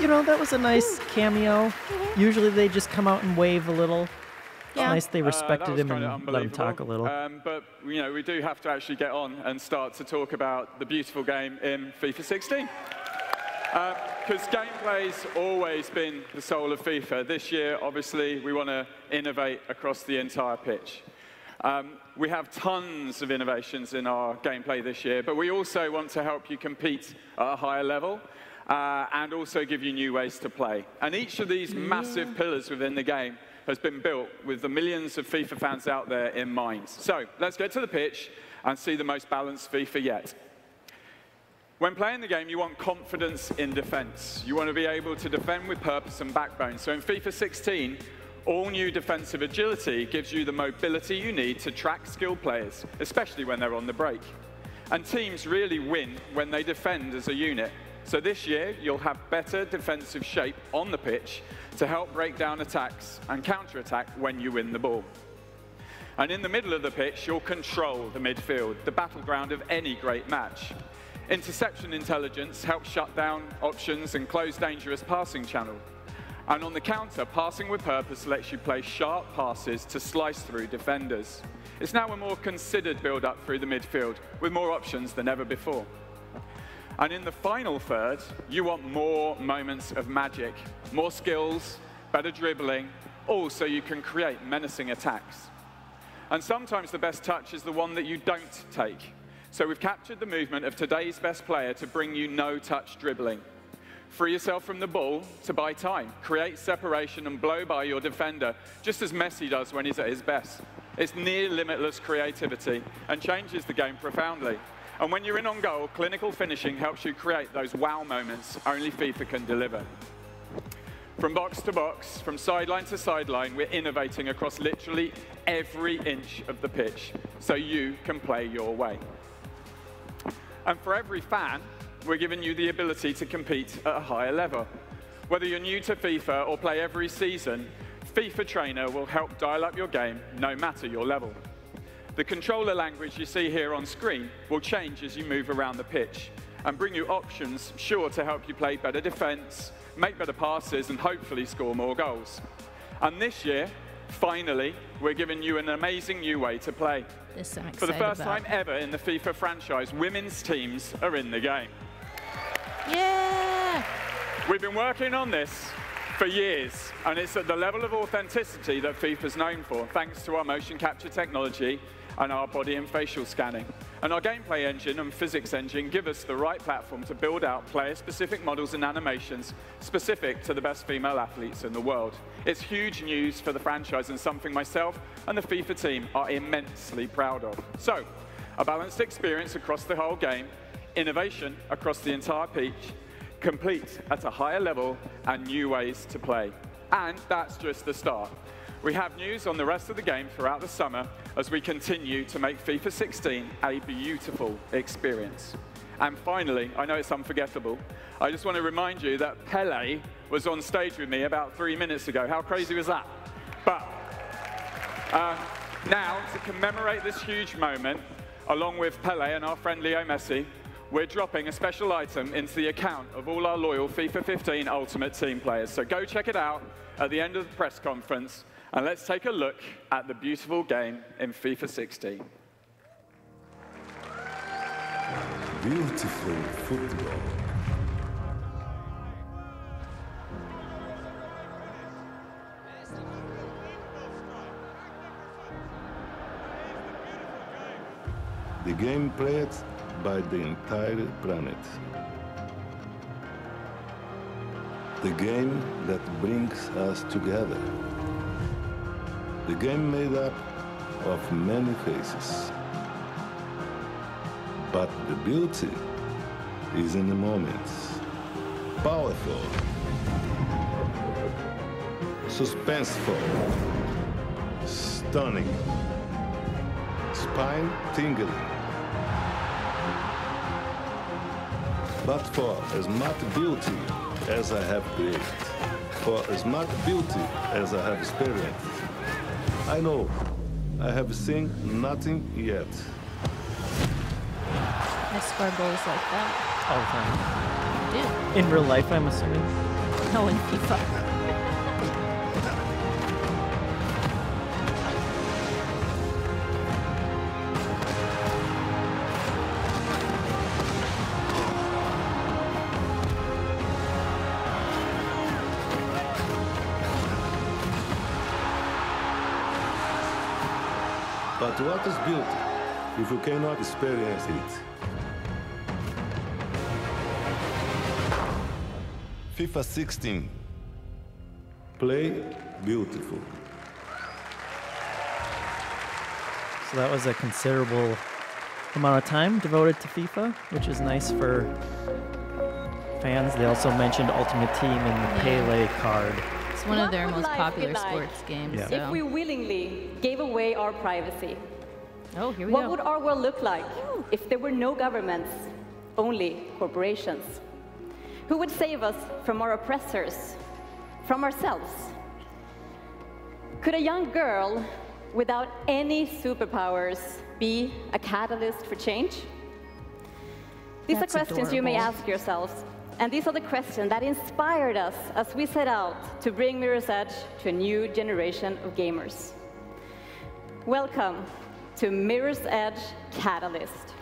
you know, that was a nice cameo. Usually they just come out and wave a little. Yeah. Nice they respected him and let him talk a little. But, you know, we do have to actually get on and start to talk about the beautiful game in FIFA 16. Because gameplay's always been the soul of FIFA. This year, obviously, we want to innovate across the entire pitch. We have tons of innovations in our gameplay this year, but we also want to help you compete at a higher level and also give you new ways to play. And each of these massive pillars within the game has been built with the millions of FIFA fans out there in mind. So let's get to the pitch and see the most balanced FIFA yet. When playing the game, you want confidence in defense. You want to be able to defend with purpose and backbone. So in FIFA 16, all new defensive agility gives you the mobility you need to track skilled players, especially when they're on the break. And teams really win when they defend as a unit. So this year, you'll have better defensive shape on the pitch to help break down attacks and counter-attack when you win the ball. And in the middle of the pitch, you'll control the midfield, the battleground of any great match. Interception intelligence helps shut down options and close dangerous passing channels. And on the counter, passing with purpose lets you play sharp passes to slice through defenders. It's now a more considered build-up through the midfield, with more options than ever before. And in the final third, you want more moments of magic, more skills, better dribbling, all so you can create menacing attacks. And sometimes the best touch is the one that you don't take. So we've captured the movement of today's best player to bring you no-touch dribbling. Free yourself from the ball to buy time. Create separation and blow by your defender, just as Messi does when he's at his best. It's near limitless creativity and changes the game profoundly. And when you're in on goal, clinical finishing helps you create those wow moments only FIFA can deliver. From box to box, from sideline to sideline, we're innovating across literally every inch of the pitch so you can play your way. And for every fan, we're giving you the ability to compete at a higher level. Whether you're new to FIFA or play every season, FIFA Trainer will help dial up your game no matter your level. The controller language you see here on screen will change as you move around the pitch and bring you options sure to help you play better defense, make better passes, and hopefully score more goals. And this year, finally, we're giving you an amazing new way to play. This I'm excited For the first about. time ever in the FIFA franchise, women's teams are in the game. Yeah! We've been working on this for years, and it's at the level of authenticity that FIFA's known for, thanks to our motion capture technology and our body and facial scanning. And our gameplay engine and physics engine give us the right platform to build out player-specific models and animations specific to the best female athletes in the world. It's huge news for the franchise and something myself and the FIFA team are immensely proud of. So, a balanced experience across the whole game, innovation across the entire pitch, complete at a higher level and new ways to play. And that's just the start. We have news on the rest of the game throughout the summer as we continue to make FIFA 16 a beautiful experience. And finally, I know it's unforgettable, I just want to remind you that Pelé was on stage with me about 3 minutes ago. How crazy was that? But now, to commemorate this huge moment, along with Pelé and our friend Leo Messi, we're dropping a special item into the account of all our loyal FIFA 15 Ultimate Team players. So go check it out at the end of the press conference, and let's take a look at the beautiful game in FIFA 16. Beautiful football. The game played by the entire planet. The game that brings us together. The game made up of many faces. But the beauty is in the moments. Powerful. Suspenseful. Stunning. Spine-tingling. But for as much beauty as I have created, for as much beauty as I have experienced, I know I have seen nothing yet. I score goals like that. All the time. You do. In real life, I'm assuming? No, in FIFA. But what is beauty if you cannot experience it? FIFA 16. Play beautiful. So that was a considerable amount of time devoted to FIFA, which is nice for fans. They also mentioned Ultimate Team in the Pele card. It's one of their most popular sports games. Yeah. So. If we willingly gave away our privacy? Oh, here we What go. would our world look like if there were no governments, only corporations? Who would save us from our oppressors, from ourselves? Could a young girl without any superpowers be a catalyst for change? These That's are questions you may adorable. ask yourselves. And these are the questions that inspired us as we set out to bring Mirror's Edge to a new generation of gamers. Welcome to Mirror's Edge Catalyst.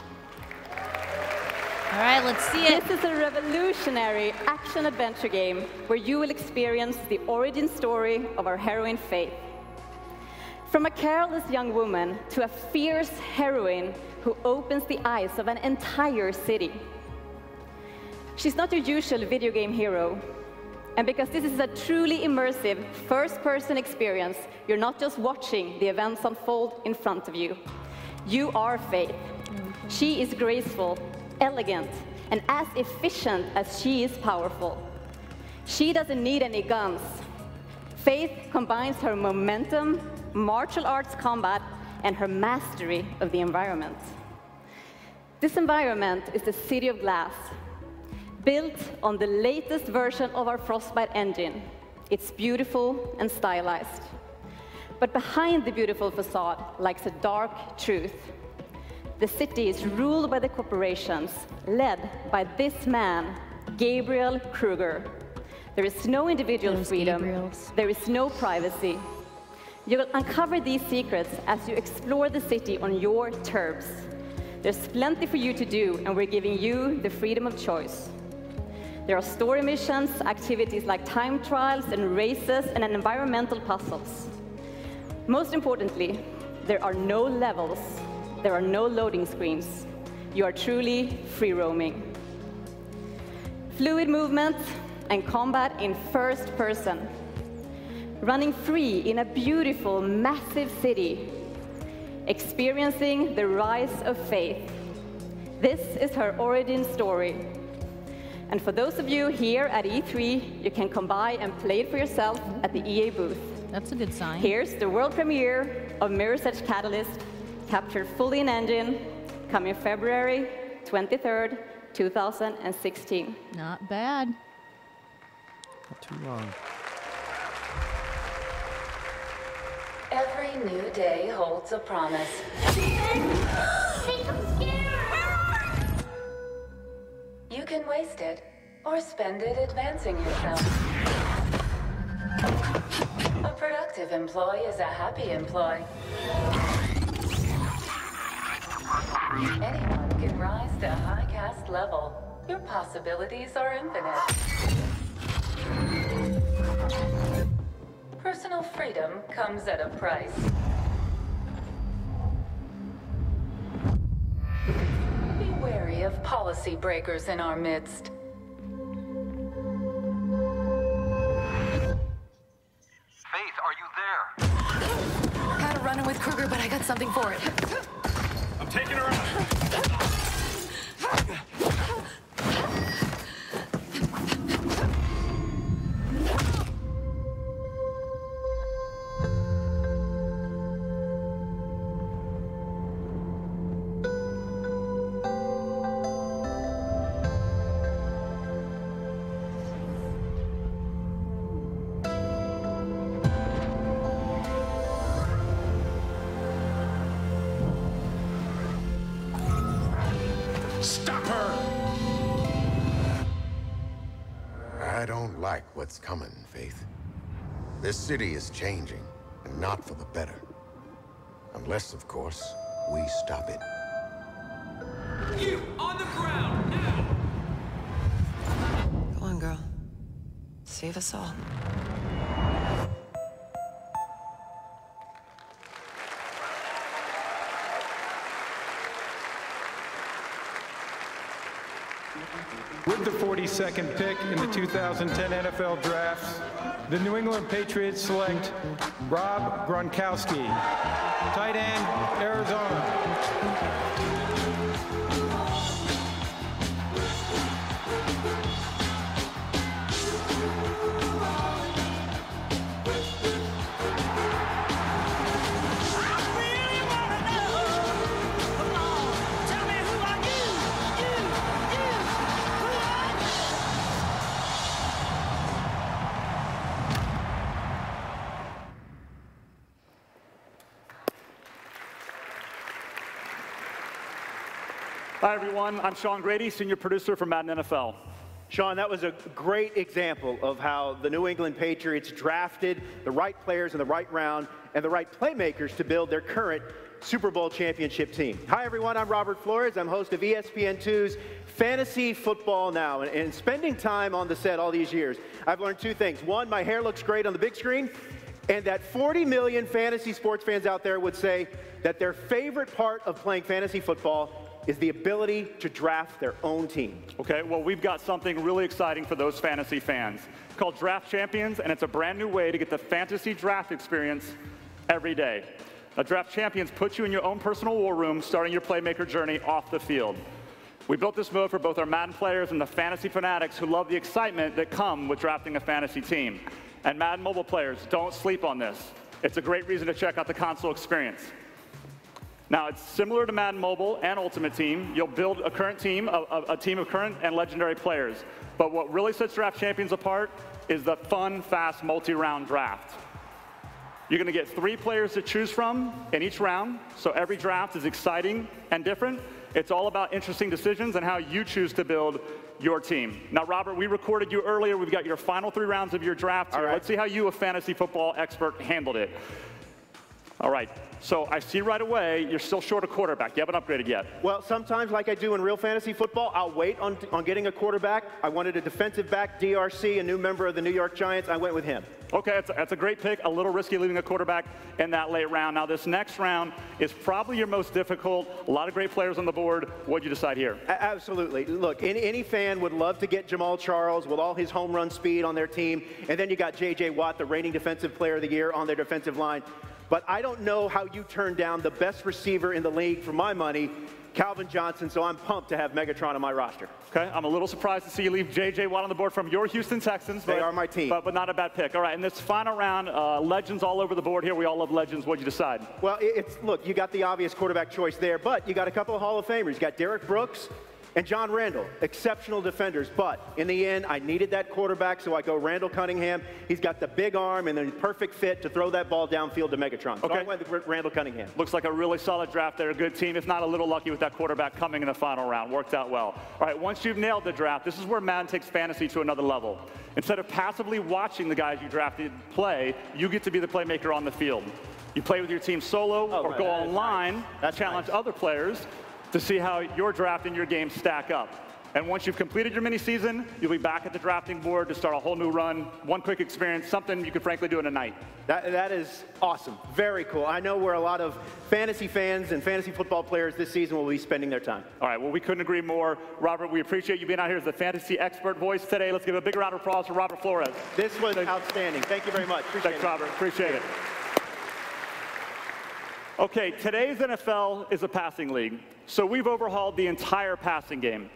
All right, let's see it. This is a revolutionary action-adventure game where you will experience the origin story of our heroine Faith. From a careless young woman to a fierce heroine who opens the eyes of an entire city. She's not your usual video game hero. And because this is a truly immersive first-person experience, you're not just watching the events unfold in front of you. You are Faith. She is graceful, elegant, and as efficient as she is powerful. She doesn't need any guns. Faith combines her momentum, martial arts combat, and her mastery of the environment. This environment is the City of Glass, built on the latest version of our Frostbite engine. It's beautiful and stylized. But behind the beautiful facade lies a dark truth. The city is ruled by the corporations, led by this man, Gabriel Kruger. There is no individual freedom. There is no privacy. You will uncover these secrets as you explore the city on your terms. There's plenty for you to do, and we're giving you the freedom of choice. There are story missions, activities like time trials and races, and environmental puzzles. Most importantly, there are no levels, there are no loading screens. You are truly free roaming. Fluid movement and combat in first person. Running free in a beautiful, massive city. Experiencing the rise of Faith. This is her origin story. And for those of you here at E3, you can come by and play it for yourself at the EA booth. That's a good sign. Here's the world premiere of Mirror's Edge Catalyst, captured fully in engine, coming February 23rd, 2016. Not bad. Not too long. Every new day holds a promise. You can waste it, or spend it advancing yourself. A productive employee is a happy employee. Anyone can rise to high caste level. Your possibilities are infinite. Personal freedom comes at a price. Be wary of policy breakers in our midst. Faith, are you there? Had a run-in with Kruger, but I got something for it. I'm taking her out. Stop her! I don't like what's coming, Faith. This city is changing, and not for the better. Unless, of course, we stop it. You, on the ground, now! Go on, girl. Save us all. With the 42nd pick in the 2010 NFL Draft, the New England Patriots select Rob Gronkowski, tight end, Arizona. Hi, everyone. I'm Sean Grady, senior producer for Madden NFL. Sean, that was a great example of how the New England Patriots drafted the right players in the right round and the right playmakers to build their current Super Bowl championship team. Hi, everyone. I'm Robert Flores. I'm host of ESPN2's Fantasy Football Now. And spending time on the set all these years, I've learned two things. One, my hair looks great on the big screen, and that 40 million fantasy sports fans out there would say that their favorite part of playing fantasy football is the ability to draft their own team. Okay, well, we've got something really exciting for those fantasy fans called Draft Champions, and it's a brand new way to get the fantasy draft experience every day. Now, Draft Champions puts you in your own personal war room, starting your playmaker journey off the field. We built this mode for both our Madden players and the fantasy fanatics who love the excitement that come with drafting a fantasy team. And Madden mobile players, don't sleep on this. It's a great reason to check out the console experience. Now, it's similar to Madden Mobile and Ultimate Team. You'll build a current team, a team of current and legendary players. But what really sets Draft Champions apart is the fun, fast, multi-round draft. You're going to get 3 players to choose from in each round, so every draft is exciting and different. It's all about interesting decisions and how you choose to build your team. Now, Robert, we recorded you earlier. We've got your final 3 rounds of your draft here. Let's see how you, a fantasy football expert, handled it. All right. So I see right away you're still short a quarterback. You haven't upgraded yet. Well, sometimes, like I do in real fantasy football, I'll wait on getting a quarterback. I wanted a defensive back, DRC, a new member of the New York Giants. I went with him. Okay, that's a great pick. A little risky leaving a quarterback in that late round. Now, this next round is probably your most difficult. A lot of great players on the board. What'd you decide here? Absolutely. Look, any fan would love to get Jamal Charles with all his home run speed on their team. And then you got J.J. Watt, the reigning Defensive Player of the Year, on their defensive line. But I don't know how you turn down the best receiver in the league for my money, Calvin Johnson, so I'm pumped to have Megatron on my roster. Okay, I'm a little surprised to see you leave J.J. Watt on the board from your Houston Texans. They are my team. But not a bad pick. All right, in this final round, legends all over the board here. We all love legends. What'd you decide? Well, look, you got the obvious quarterback choice there, but you got a couple of Hall of Famers. You got Derek Brooks and John Randall, exceptional defenders. But in the end, I needed that quarterback, so I go Randall Cunningham. He's got the big arm and the perfect fit to throw that ball downfield to Megatron. So I went with Randall Cunningham. Looks like a really solid draft there. A good team, if not a little lucky with that quarterback coming in the final round. Worked out well. All right, once you've nailed the draft, this is where Madden takes fantasy to another level. Instead of passively watching the guys you drafted play, you get to be the playmaker on the field. You play with your team solo or go online, challenge other players to see how your draft and your game stack up. And once you've completed your mini season, you'll be back at the drafting board to start a whole new run, one quick experience, something you could frankly do in a night. That is awesome. Very cool. I know where a lot of fantasy fans and fantasy football players this season will be spending their time. All right, well, we couldn't agree more. Robert, we appreciate you being out here as the fantasy expert voice today. Let's give a big round of applause for Robert Flores. This was outstanding. Thank you very much. Thanks, Robert. Appreciate it. Okay, today's NFL is a passing league, so we've overhauled the entire passing game.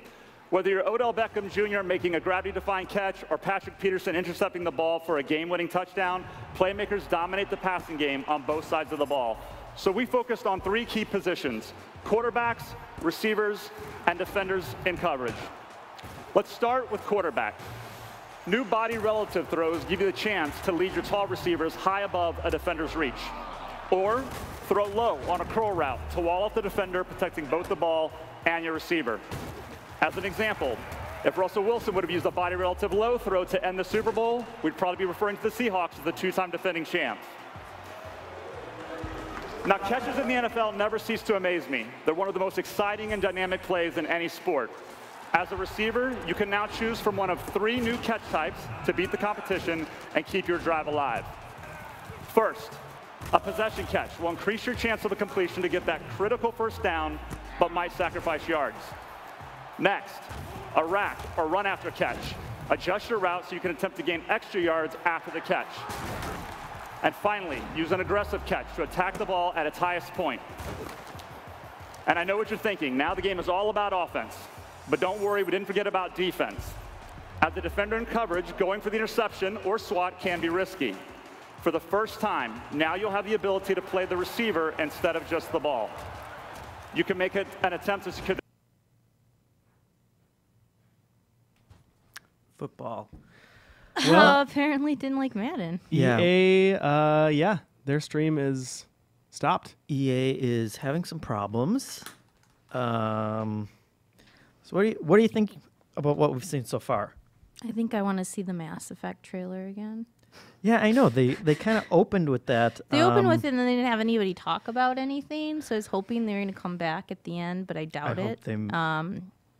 Whether you're Odell Beckham Jr. making a gravity-defying catch or Patrick Peterson intercepting the ball for a game-winning touchdown, playmakers dominate the passing game on both sides of the ball. So we focused on 3 key positions: quarterbacks, receivers, and defenders in coverage. Let's start with quarterback. New body relative throws give you the chance to lead your tall receivers high above a defender's reach. Or throw low on a curl route to wall off the defender, protecting both the ball and your receiver. As an example, if Russell Wilson would have used a body relative low throw to end the Super Bowl, we'd probably be referring to the Seahawks as the 2-time defending champs. Now, catches in the NFL never cease to amaze me. They're one of the most exciting and dynamic plays in any sport. As a receiver, you can now choose from one of 3 new catch types to beat the competition and keep your drive alive. First, a possession catch will increase your chance of a completion to get that critical first down, but might sacrifice yards. Next, a rack or run after catch. Adjust your route so you can attempt to gain extra yards after the catch. And finally, use an aggressive catch to attack the ball at its highest point. And I know what you're thinking. Now the game is all about offense. But don't worry, we didn't forget about defense. As a defender in coverage, going for the interception or swat can be risky. For the first time, now you'll have the ability to play the receiver instead of just the ball. You can make an attempt to secure football. Well, apparently didn't like Madden. Yeah. EA, their stream is stopped. EA is having some problems. So what do you think about what we've seen so far? I think I want to see the Mass Effect trailer again. Yeah, I know. They kind of opened with that. They opened with it and then they didn't have anybody talk about anything. So I was hoping they were going to come back at the end, but I doubt it.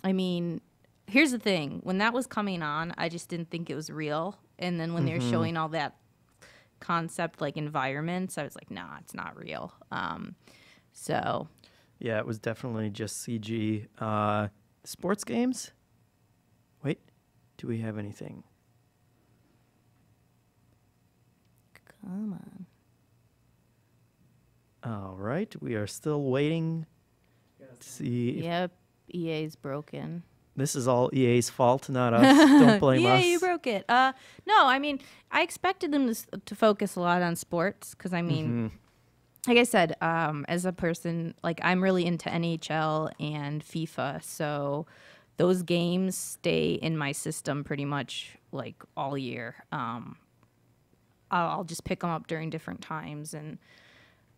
I mean, here's the thing. When that was coming on, I just didn't think it was real. And then when they were showing all that concept, like environments, I was like, nah, it's not real. So. Yeah, it was definitely just CG. Sports games? Wait, do we have anything? Come on. All right, we are still waiting to see. Yep, EA's broken. This is all EA's fault, not us. Don't blame us. Yeah, you broke it. No, I mean, I expected them to focus a lot on sports because, I mean, like I said, as a person, like I'm really into NHL and FIFA, so those games stay in my system pretty much like all year. I'll just pick them up during different times. And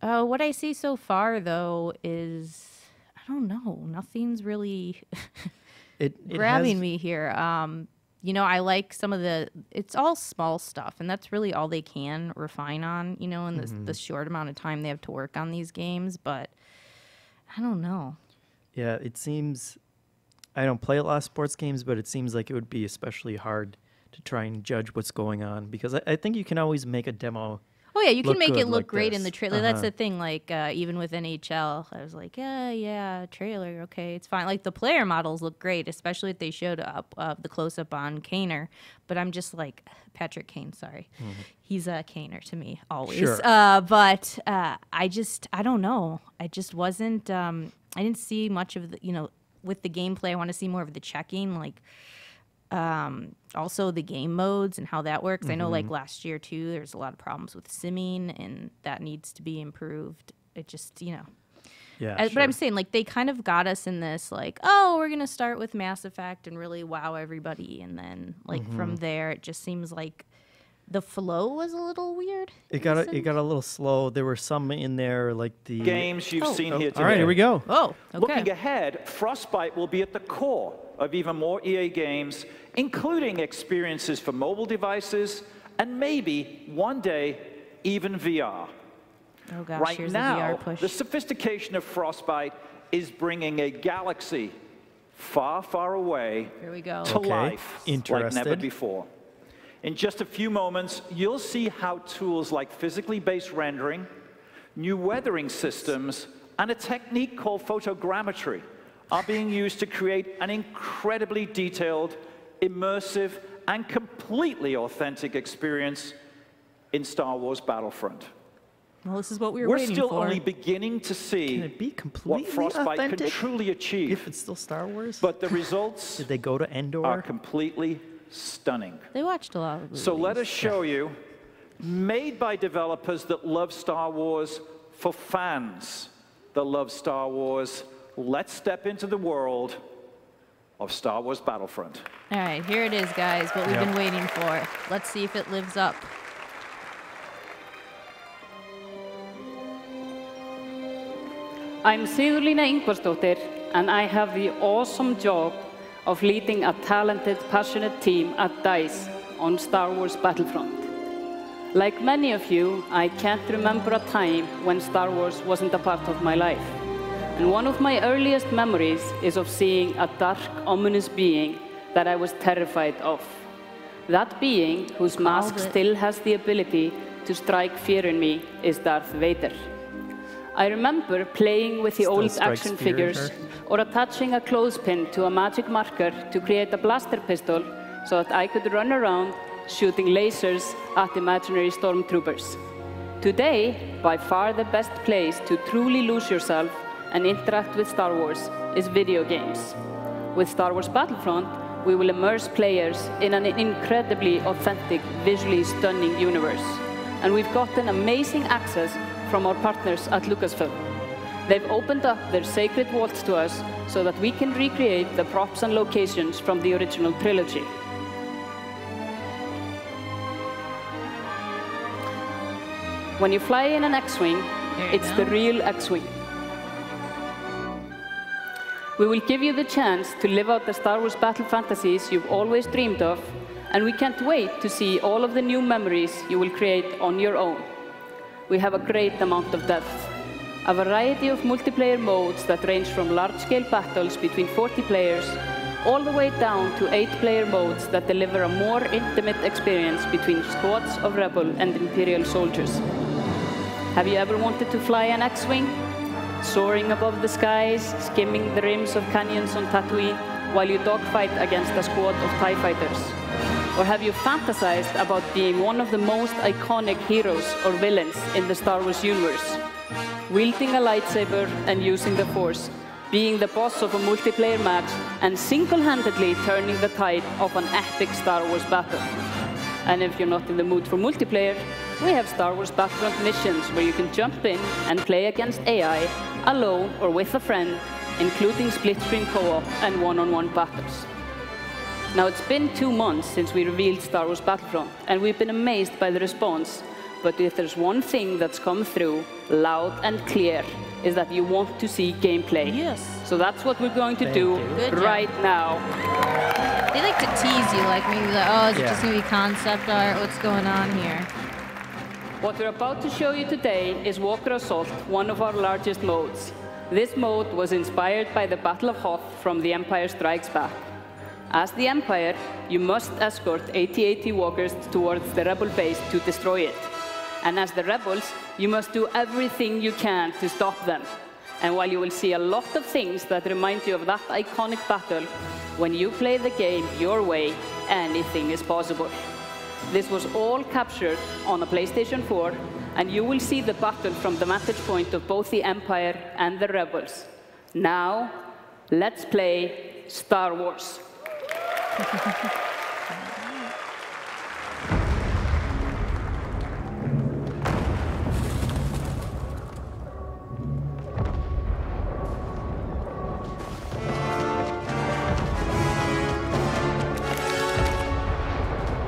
what I see so far, though, is, I don't know, nothing's really grabbing me here. you know, I like some of it's all small stuff, and that's really all they can refine on, you know, in the short amount of time they have to work on these games. But I don't know. Yeah, it seems, I don't play a lot of sports games, but it seems like it would be especially hard to try and judge what's going on, because I think you can always make a demo. Oh, yeah, you can make it look like great this. in the trailer. That's the thing, like, even with NHL, I was like, yeah, trailer, okay, it's fine. Like, the player models look great, especially if they showed up the close-up on Kaner. But I'm just like, Patrick Kane, sorry. He's a Kaner to me, always. Sure. But I don't know. I just wasn't, I didn't see much of the, you know, with the gameplay, I want to see more of the checking, like, also the game modes and how that works. I know like last year too, there's a lot of problems with simming, and that needs to be improved. It just, you know. Yeah, But I'm saying, like, they kind of got us in this, like, oh, we're going to start with Mass Effect and really wow everybody. And then, like, from there, it just seems like the flow was a little weird. It got a little slow. There were some in there, like the games you've seen here today. All right, here we go. Oh, okay. Looking ahead, Frostbite will be at the core of even more EA games, including experiences for mobile devices and maybe one day even VR. Oh gosh, Right here's now, the VR push. the sophistication of Frostbite is bringing a galaxy far, far away Here we go. to Okay, life like interested. never before. In just a few moments, you'll see how tools like physically based rendering, new weathering systems, and a technique called photogrammetry are being used to create an incredibly detailed, immersive, and completely authentic experience in Star Wars Battlefront. Well, this is what we were We're waiting still for. only beginning to see Can it be completely what Frostbite can authentic truly achieve. if it's still Star Wars? But the results Did they go to Endor? are completely stunning. They watched a lot of So let movies. us show you, made by developers that love Star Wars for fans that love Star Wars. Let's step into the world of Star Wars Battlefront. All right, here it is, guys, what we've Yep. been waiting for. Let's see if it lives up. I'm Sigurlína Ingvarsdóttir, and I have the awesome job of leading a talented, passionate team at DICE on Star Wars Battlefront. Like many of you, I can't remember a time when Star Wars wasn't a part of my life. And one of my earliest memories is of seeing a dark, ominous being that I was terrified of. That being, whose mask still has the ability to strike fear in me, is Darth Vader. I remember playing with the Still old strikes action fear in figures her. or attaching a clothespin to a magic marker to create a blaster pistol so that I could run around shooting lasers at imaginary stormtroopers. Today, by far the best place to truly lose yourself and interact with Star Wars is video games. With Star Wars Battlefront, we will immerse players in an incredibly authentic, visually stunning universe. And we've gotten amazing access from our partners at Lucasfilm. They've opened up their sacred vaults to us so that we can recreate the props and locations from the original trilogy. When you fly in an X-Wing, it's the real X-Wing. We will give you the chance to live out the Star Wars battle fantasies you've always dreamed of, and we can't wait to see all of the new memories you will create on your own. We have a great amount of depth, a variety of multiplayer modes that range from large-scale battles between 40 players, all the way down to 8-player modes that deliver a more intimate experience between squads of Rebel and Imperial soldiers. Have you ever wanted to fly an X-Wing? Soaring above the skies, skimming the rims of canyons on Tatooine, while you dogfight against a squad of TIE fighters? Or have you fantasized about being one of the most iconic heroes or villains in the Star Wars universe? Wielding a lightsaber and using the Force, being the boss of a multiplayer match, and single-handedly turning the tide of an epic Star Wars battle. And if you're not in the mood for multiplayer, we have Star Wars Battlefront missions where you can jump in and play against AI, alone or with a friend, including split-screen co-op and one-on-one battles. Now, it's been 2 months since we revealed Star Wars Battlefront, and we've been amazed by the response. But if there's one thing that's come through loud and clear, is that you want to see gameplay. Yes. So that's what we're going to do right now. They like to tease you, like maybe like, oh, is it Yeah. just gonna be concept art? What's going on here? What we're about to show you today is Walker Assault, one of our largest modes. This mode was inspired by the Battle of Hoth from The Empire Strikes Back. As the Empire, you must escort AT-AT walkers towards the Rebel base to destroy it. And as the Rebels, you must do everything you can to stop them. And while you will see a lot of things that remind you of that iconic battle, when you play the game your way, anything is possible. This was all captured on a PlayStation 4, and you will see the battle from the vantage point of both the Empire and the Rebels. Now, let's play Star Wars.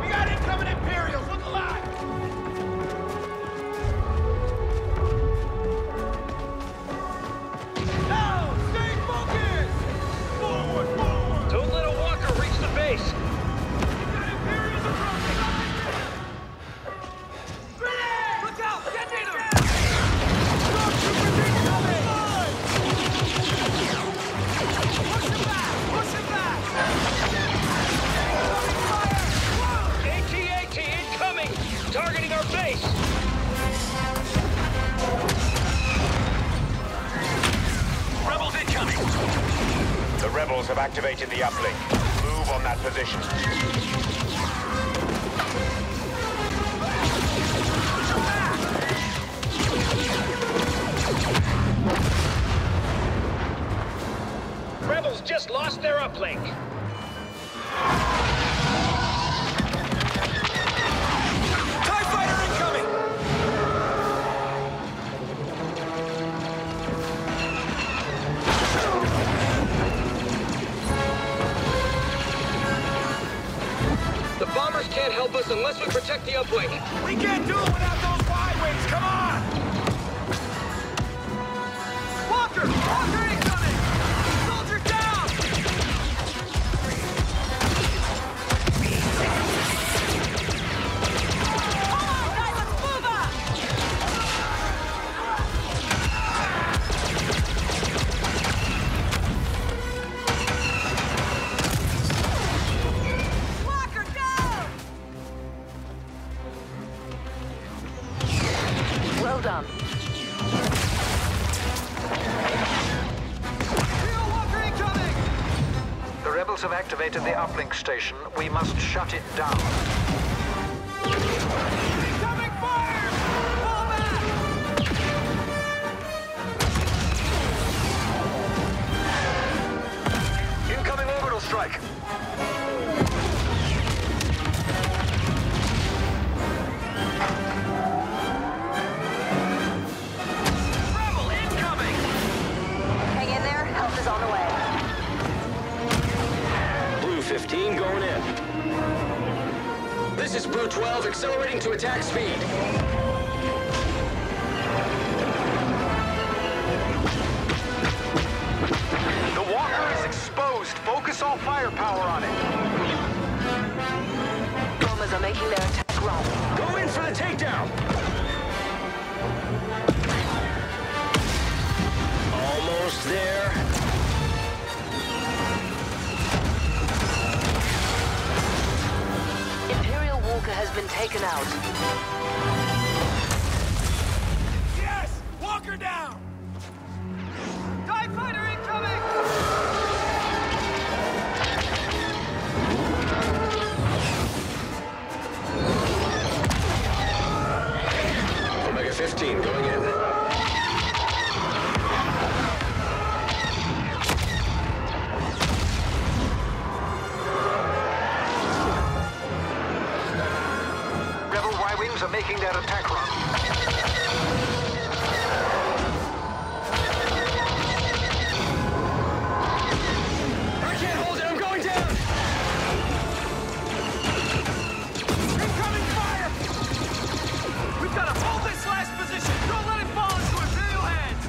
We got incoming Imperials! Look alive! Now, stay focused! Forward, forward! Don't let a walker reach the base! We got Imperials approaching! Grenade! Look out! Get in them! Stormtroopers incoming! Push him back! Push him back! AT-AT incoming! Targeting our base! Rebels incoming! The rebels have activated the uplink. Move on that position. Rebels just lost their uplink. TIE fighter incoming! The bombers can't help us unless we protect the uplink. We can't do it without those wide wings. Come on! Walker! Walker incoming! Soldier down! Come on, guys, let's move up! Walker, go! Well done. Walker incoming! The rebels have activated the uplink station. We must shut it down. Incoming fire! Fall back! Incoming orbital strike. Rebel incoming! Hang in there. Help is on the way. Blue 15 going in. This is Blue 12 accelerating to attack speed. The walker is exposed. Focus all firepower on it. Bombers are making their attack run. Go in for the takedown! Almost there. Imperial Walker has been taken out. Yes! Walker down! TIE fighter incoming! Omega 15 going in. Rebel Y-wings are making their attack run. I can't hold it, I'm going down! Incoming fire! We've got to hold this last position! Don't let it fall into Imperial hands!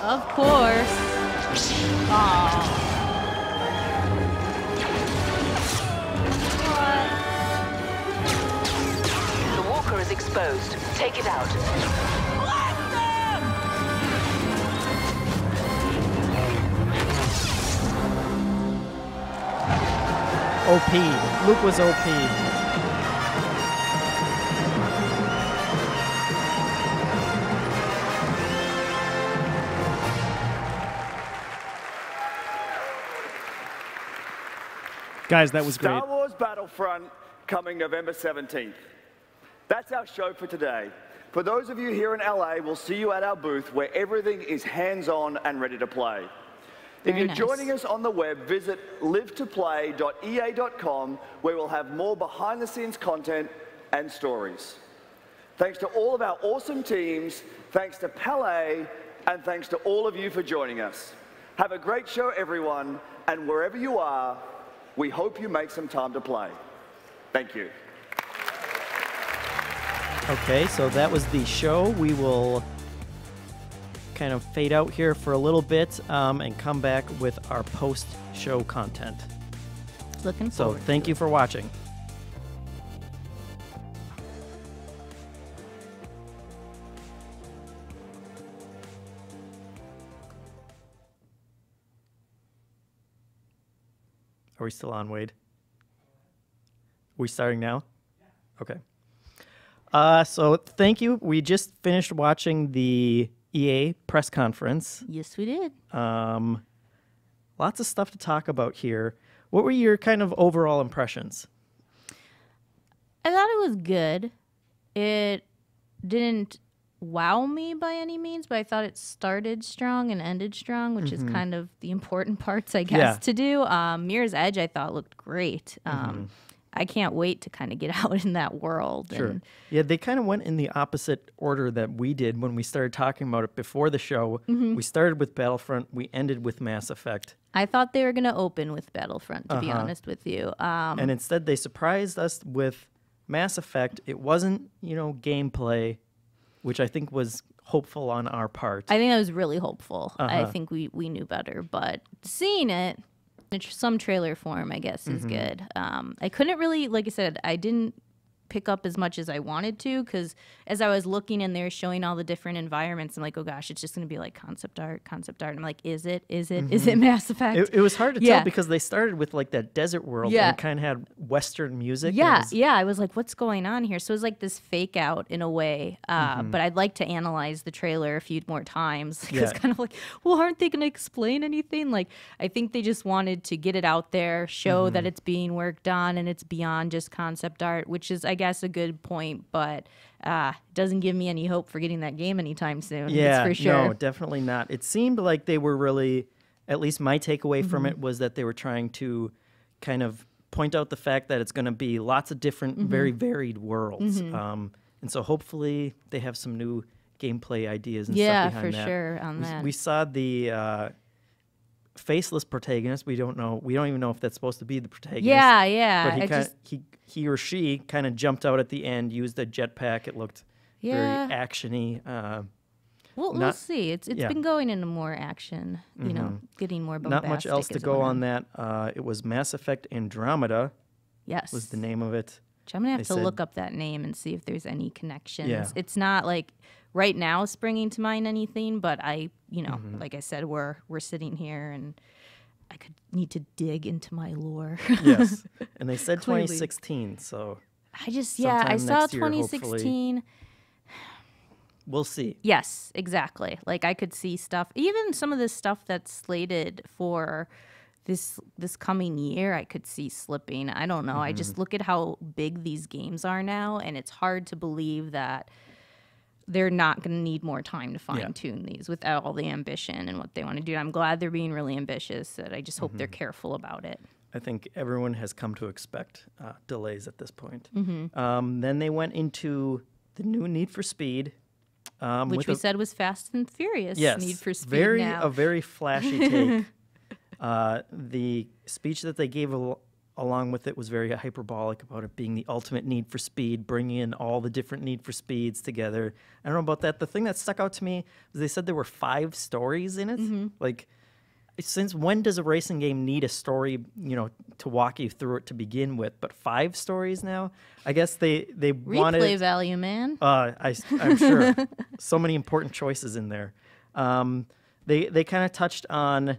Of course. Aww. The walker is exposed. Take it out. OP. Luke was OP. Guys, that was great. Star Wars Battlefront coming November 17th. That's our show for today. For those of you here in LA, we'll see you at our booth where everything is hands-on and ready to play. If you're joining us on the web, visit livetoplay.ea.com where we'll have more behind-the-scenes content and stories. Thanks to all of our awesome teams, thanks to Pele, and thanks to all of you for joining us. Have a great show, everyone, and wherever you are, we hope you make some time to play. Thank you. Okay, so that was the show. We will kind of fade out here for a little bit and come back with our post-show content. Looking So forward. thank you for watching. Are we still on, Wade? Are we starting now? Okay. So thank you. We just finished watching the EA press conference. Yes, we did. Lots of stuff to talk about here. What were your kind of overall impressions? I thought it was good. It didn't wow me by any means, but I thought it started strong and ended strong, which is kind of the important parts, I guess, to do. Mirror's Edge, I thought, looked great. I can't wait to kind of get out in that world. Sure. And Yeah, they kind of went in the opposite order that we did when we started talking about it before the show. We started with Battlefront. We ended with Mass Effect. I thought they were going to open with Battlefront, to be honest with you. And instead, they surprised us with Mass Effect. It wasn't, gameplay, which I think was hopeful on our part. I think that was really hopeful. I think we knew better, but seeing it in some trailer form, I guess, is good. I couldn't really, like I said, I didn't pick up as much as I wanted to, because as I was looking and they're showing all the different environments, I'm like, oh gosh, it's just going to be like concept art. I'm like, is it Mass Effect? It was hard to tell because they started with like that desert world and kind of had Western music. Yeah, I was like, what's going on here? So it was like this fake out in a way, but I'd like to analyze the trailer a few more times. Because kind of like, well, aren't they going to explain anything? Like, I think they just wanted to get it out there, show that it's being worked on and it's beyond just concept art, which is, I guess, a good point, but doesn't give me any hope for getting that game anytime soon. Yeah, that's for sure. No, definitely not. It seemed like they were really, at least my takeaway from it was that they were trying to kind of point out the fact that it's going to be lots of different, very varied worlds. And so hopefully they have some new gameplay ideas and stuff behind that. Yeah, for sure on that. We saw the faceless protagonist. We don't even know if that's supposed to be the protagonist. Yeah. But he or she kind of jumped out at the end, used a jetpack. It looked very actiony. We'll see. It's been going into more action, getting more bombastic. Not much else to go on that. It was Mass Effect Andromeda. Yes. Was the name of it. Which I'm going to have to look up that name and see if there's any connections. Yeah. It's not like right now springing to mind anything, but like I said, we're sitting here and I could need to dig into my lore. Yes. And they said 2016, so I saw 2016. We'll see. Yes, exactly. Like I could see stuff, even some of this stuff that's slated for this coming year, I could see slipping. I don't know. I just look at how big these games are now, and it's hard to believe that they're not going to need more time to fine-tune these without all the ambition and what they want to do. I'm glad they're being really ambitious. That I just hope they're careful about it. I think everyone has come to expect delays at this point. Then they went into the new Need for Speed. Which we said was Fast and Furious. Yes, Need for Speed now. A very flashy take. The speech that they gave along with it was very hyperbolic about it being the ultimate Need for Speed, bringing in all the different Need for Speeds together. I don't know about that. The thing that stuck out to me was they said there were 5 stories in it. Like, since when does a racing game need a story, to walk you through it to begin with? But 5 stories now? I guess they wanted... Replay value, man. I'm sure. So many important choices in there. They kind of touched on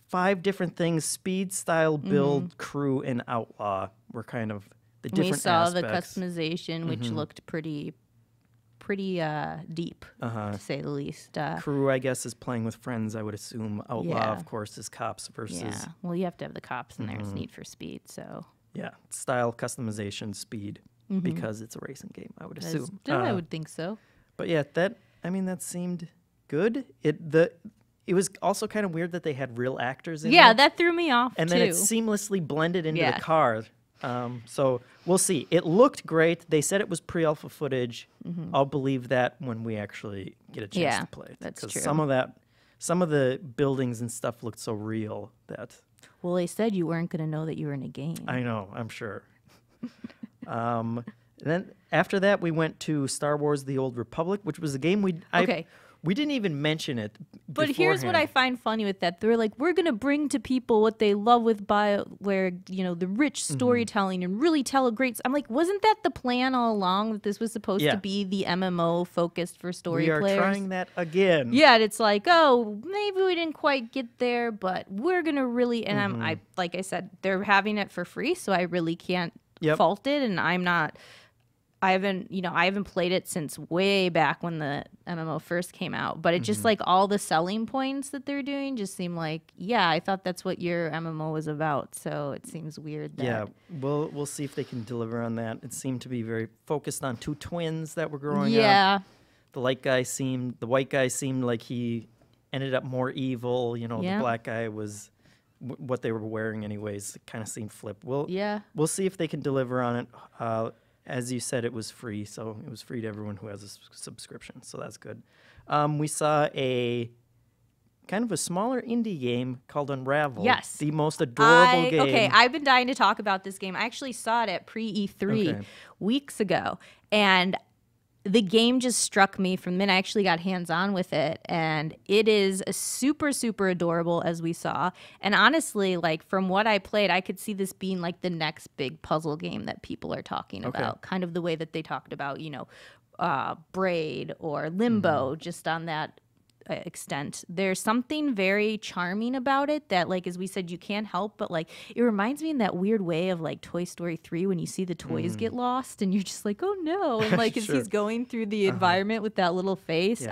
5 different things: speed, style, build, crew, and outlaw were kind of the different aspects. We saw the customization, which looked pretty deep, to say the least. Crew, I guess, is playing with friends, I would assume. Outlaw, of course, is cops versus... Yeah, well, you have to have the cops in there. It's Need for Speed, so... Yeah, style, customization, speed, because it's a racing game, I would assume. I would think so. But yeah, that seemed good. It was also kind of weird that they had real actors in Yeah, it. that threw me off, and too. then it seamlessly blended into the car. So we'll see. It looked great. They said it was pre-alpha footage. I'll believe that when we actually get a chance to play it. That's true. Because some of the buildings and stuff looked so real that... Well, they said you weren't going to know that you were in a game. I know, I'm sure. Then after that, we went to Star Wars: The Old Republic, which was a game we didn't even mention it. But here's what I find funny with that. They're like, we're going to bring to people what they love with BioWare, the rich storytelling and really tell a great... I'm like, wasn't that the plan all along, that this was supposed to be the MMO focused for story players? We are trying that again. Yeah, and it's like, oh, maybe we didn't quite get there, but we're going to really... And I like I said, they're having it for free, so I really can't fault it, and I'm not... I haven't played it since way back when the MMO first came out, but it just like all the selling points that they're doing just seem like, I thought that's what your MMO was about. So it seems weird. That we'll see if they can deliver on that. It seemed to be very focused on 2 twins that were growing up. The white guy seemed like he ended up more evil. The black guy was what they were wearing anyways. It kind of seemed flipped. We'll see if they can deliver on it. As you said, it was free, so it was free to everyone who has a subscription, so that's good. We saw a kind of a smaller indie game called Unravel. Yes. The most adorable game. Okay, I've been dying to talk about this game. I actually saw it at pre-E3 weeks ago, and the game just struck me from the minute I actually got hands-on with it, and it is super, super adorable, as we saw. And honestly, like, from what I played, I could see this being like the next big puzzle game that people are talking about, kind of the way that they talked about, Braid or Limbo, just on that extent. There's something very charming about it that, like, as we said, you can't help but, like, it reminds me in that weird way of like Toy Story 3 when you see the toys get lost and you're just like, oh no, and like as he's going through the environment with that little face.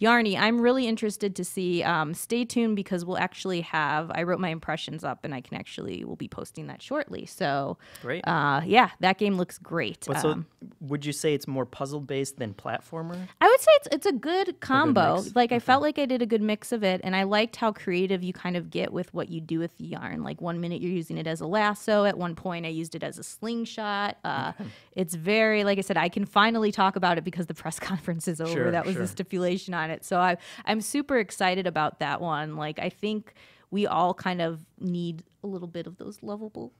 Yarny, I'm really interested to see. Stay tuned, because we'll actually I wrote my impressions up, and we'll be posting that shortly. So great. That game looks great. So would you say it's more puzzle-based than platformer? I would say it's a good combo. I felt like I did a good mix of it, and I liked how creative you kind of get with what you do with the yarn. Like, one minute you're using it as a lasso. At one point I used it as a slingshot. It's very, like I said, I can finally talk about it because the press conference is over. That was the stipulation on it. So I'm super excited about that one. Like, I think we all kind of need a little bit of those lovable,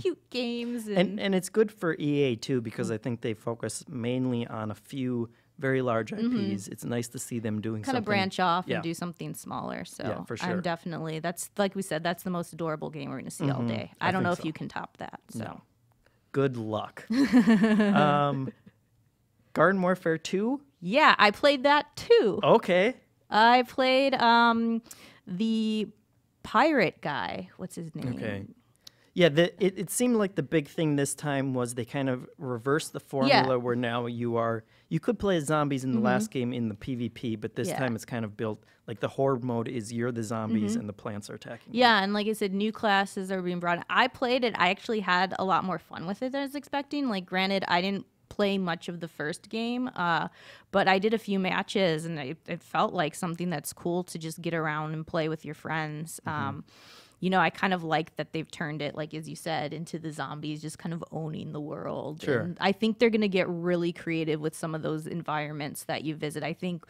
cute games. And it's good for EA too, because I think they focus mainly on a few very large IPs. It's nice to see them doing kind something. of branch off and do something smaller. So yeah, for sure. I'm definitely, that's, like we said, that's the most adorable game we're going to see all day. I don't know if you can top that. So no. Good luck. Garden Warfare 2? Yeah, I played that too. Okay. I played the pirate guy. What's his name? Okay. Yeah, it seemed like the big thing this time was they kind of reversed the formula where now you could play as zombies in the last game in the PvP, but this time it's kind of built, like the horde mode is you're the zombies and the plants are attacking you. Yeah, and like I said, new classes are being brought in. I played it. I actually had a lot more fun with it than I was expecting. Like, granted, I didn't play much of the first game, but I did a few matches, and it felt like something that's cool to just get around and play with your friends. I kind of like that they've turned it, like, as you said, into the zombies just kind of owning the world. Sure. And I think they're going to get really creative with some of those environments that you visit. I think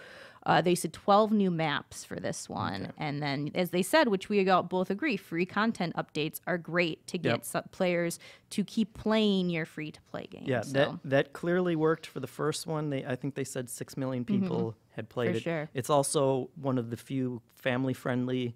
They said 12 new maps for this one. And then, as they said, which we both agree, free content updates are great to get players to keep playing your free-to-play games. Yeah, so. that clearly worked for the first one. I think they said 6 million people had played it. Sure. It's also one of the few family-friendly,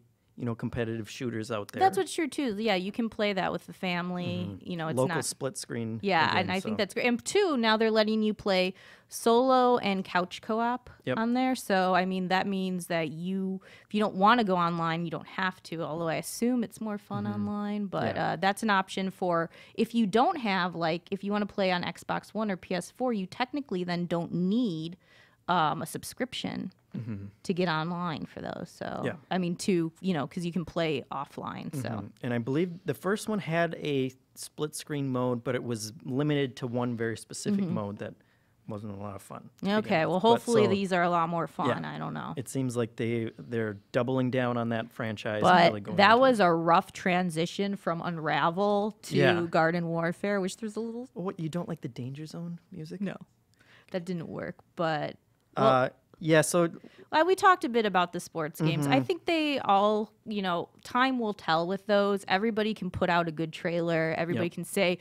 competitive shooters out there. That's what's true too. Yeah, you can play that with the family. It's local not split screen. Yeah, again, and I think that's great. And two, now they're letting you play solo and couch co-op on there. So I mean, that means that if you don't want to go online, you don't have to. Although I assume it's more fun online, but that's an option for if you don't have if you want to play on Xbox One or PS4, you technically then don't need a subscription to get online for those. So I mean, because you can play offline. So and I believe the first one had a split screen mode, but it was limited to one very specific mode that wasn't a lot of fun. Okay, well, hopefully these are a lot more fun. I don't know. It seems like they're doubling down on that franchise. But and really going that was a rough transition from Unravel to Garden Warfare, which there's a little. What, you don't like the Danger Zone music? No, that didn't work. But so we talked a bit about the sports games. I think they all, time will tell with those. Everybody can put out a good trailer. Everybody can say,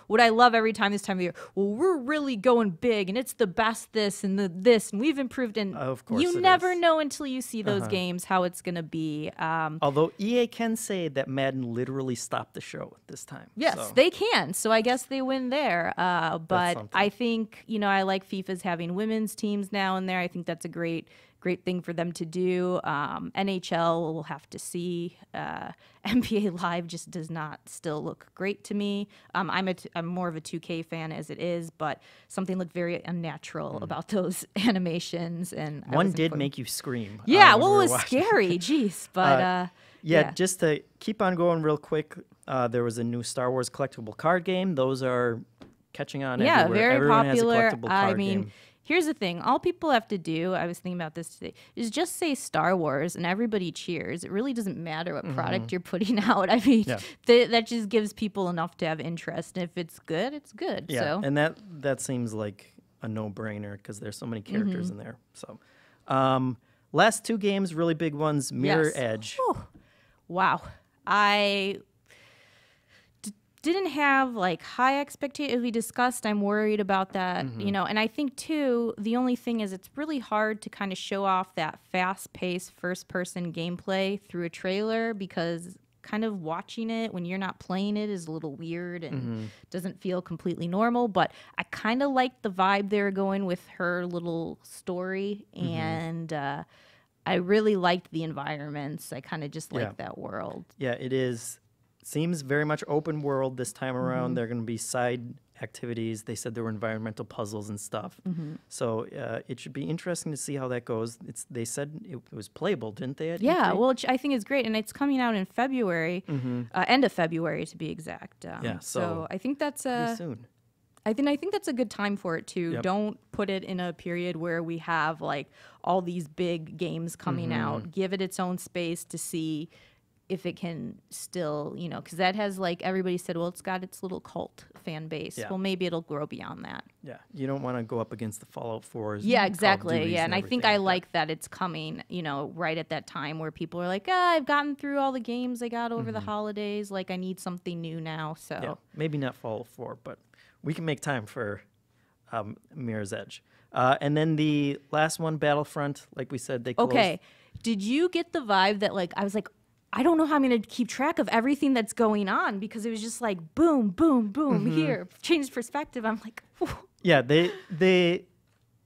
what I love every time this time of year, well, we're really going big and it's the best this and this and we've improved. And of course you never know until you see those games how it's going to be. Although EA can say that Madden literally stopped the show this time. Yes, they can. So I guess they win there. But I think, I like FIFA's having women's teams now in there. I think that's a great thing for them to do. NHL, we'll have to see. NBA Live just does not still look great to me. I'm more of a 2K fan as it is, but something looked very unnatural about those animations. And one did make you scream. Yeah, well, it was scary. Jeez, but just to keep on going real quick, there was a new Star Wars collectible card game. Those are catching on everywhere. Yeah, very Everyone popular. has a collectible card game. Here's the thing. All people have to do, I was thinking about this today, is just say Star Wars and everybody cheers. It really doesn't matter what product you're putting out. I mean, that just gives people enough to have interest. And if it's good, it's good. Yeah, so. and that seems like a no-brainer because there's so many characters in there. So, last two games, really big ones, Mirror Edge. Whew. Wow. I didn't have high expectations. As we discussed, I'm worried about that, and I think too, the only thing is it's really hard to kind of show off that fast-paced first-person gameplay through a trailer because kind of watching it when you're not playing it is a little weird and doesn't feel completely normal. But I kind of liked the vibe they were going with her little story, and I really liked the environments. I kind of just liked that world. Yeah, it is. Seems very much open world this time around. There are going to be side activities. They said there were environmental puzzles and stuff. So it should be interesting to see how that goes. They said it was playable, didn't they? Yeah, well, I think it's great. And it's coming out in February, end of February to be exact. So I think that's soon. I think that's a good time for it too. Don't put it in a period where we have all these big games coming out. Give it its own space to see if it can still, because that has everybody said, well, it's got its little cult fan base. Well, maybe it'll grow beyond that. Yeah, you don't want to go up against the Fallout 4s. Yeah, exactly. Yeah, and I think I like that it's coming, right at that time where people are like, I've gotten through all the games I got over the holidays. I need something new now. So maybe not Fallout 4, but we can make time for Mirror's Edge. And then the last one, Battlefront, like we said, they closed. Okay, did you get the vibe that I was I don't know how I'm going to keep track of everything that's going on because it was just boom, boom, boom here. Changed perspective. I'm like, whew. Yeah, they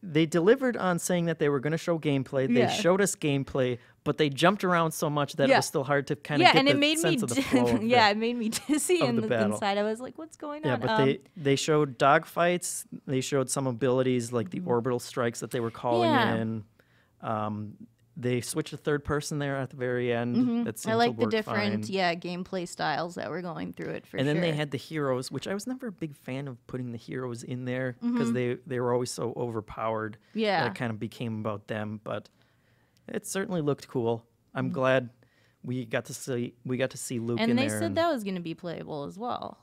delivered on saying that they were going to show gameplay. They showed us gameplay, but they jumped around so much that it was still hard to kind of get the sense of the flow. It made me dizzy inside. I was like, what's going on? Yeah, but they showed dogfights. They showed some abilities like the orbital strikes that they were calling in. They switched to third person there at the very end. That seemed I like to work the different fine. gameplay styles that were going through it And then they had the heroes, which I was never a big fan of putting the heroes in there because they were always so overpowered. That it kind of became about them, but it certainly looked cool. I'm glad we got to see Luke in there. And they said that was going to be playable as well.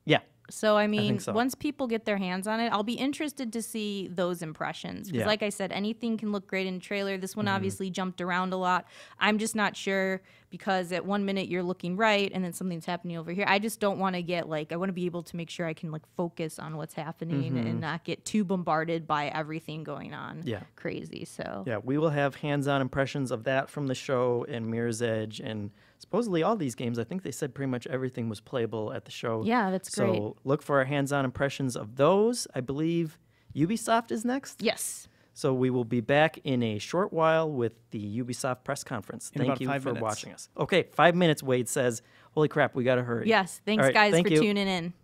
Yeah. So, I mean, so. once people get their hands on it, I'll be interested to see those impressions. Because, like I said, anything can look great in a trailer. This one obviously jumped around a lot. I'm just not sure because at 1 minute you're looking right and then something's happening over here. I just don't want to get, like, I want to be able to make sure I can, like, focus on what's happening and not get too bombarded by everything going on. Yeah. Crazy, so. Yeah, we will have hands-on impressions of that from the show and Mirror's Edge and supposedly all these games. I think they said pretty much everything was playable at the show. Yeah, that's great. So look for our hands-on impressions of those. I believe Ubisoft is next. Yes. So we will be back in a short while with the Ubisoft press conference. In Thank about you 5 for minutes. watching us. Okay, 5 minutes, Wade says. Holy crap, we got to hurry. Yes, thanks, All right, guys, thank for you. tuning in.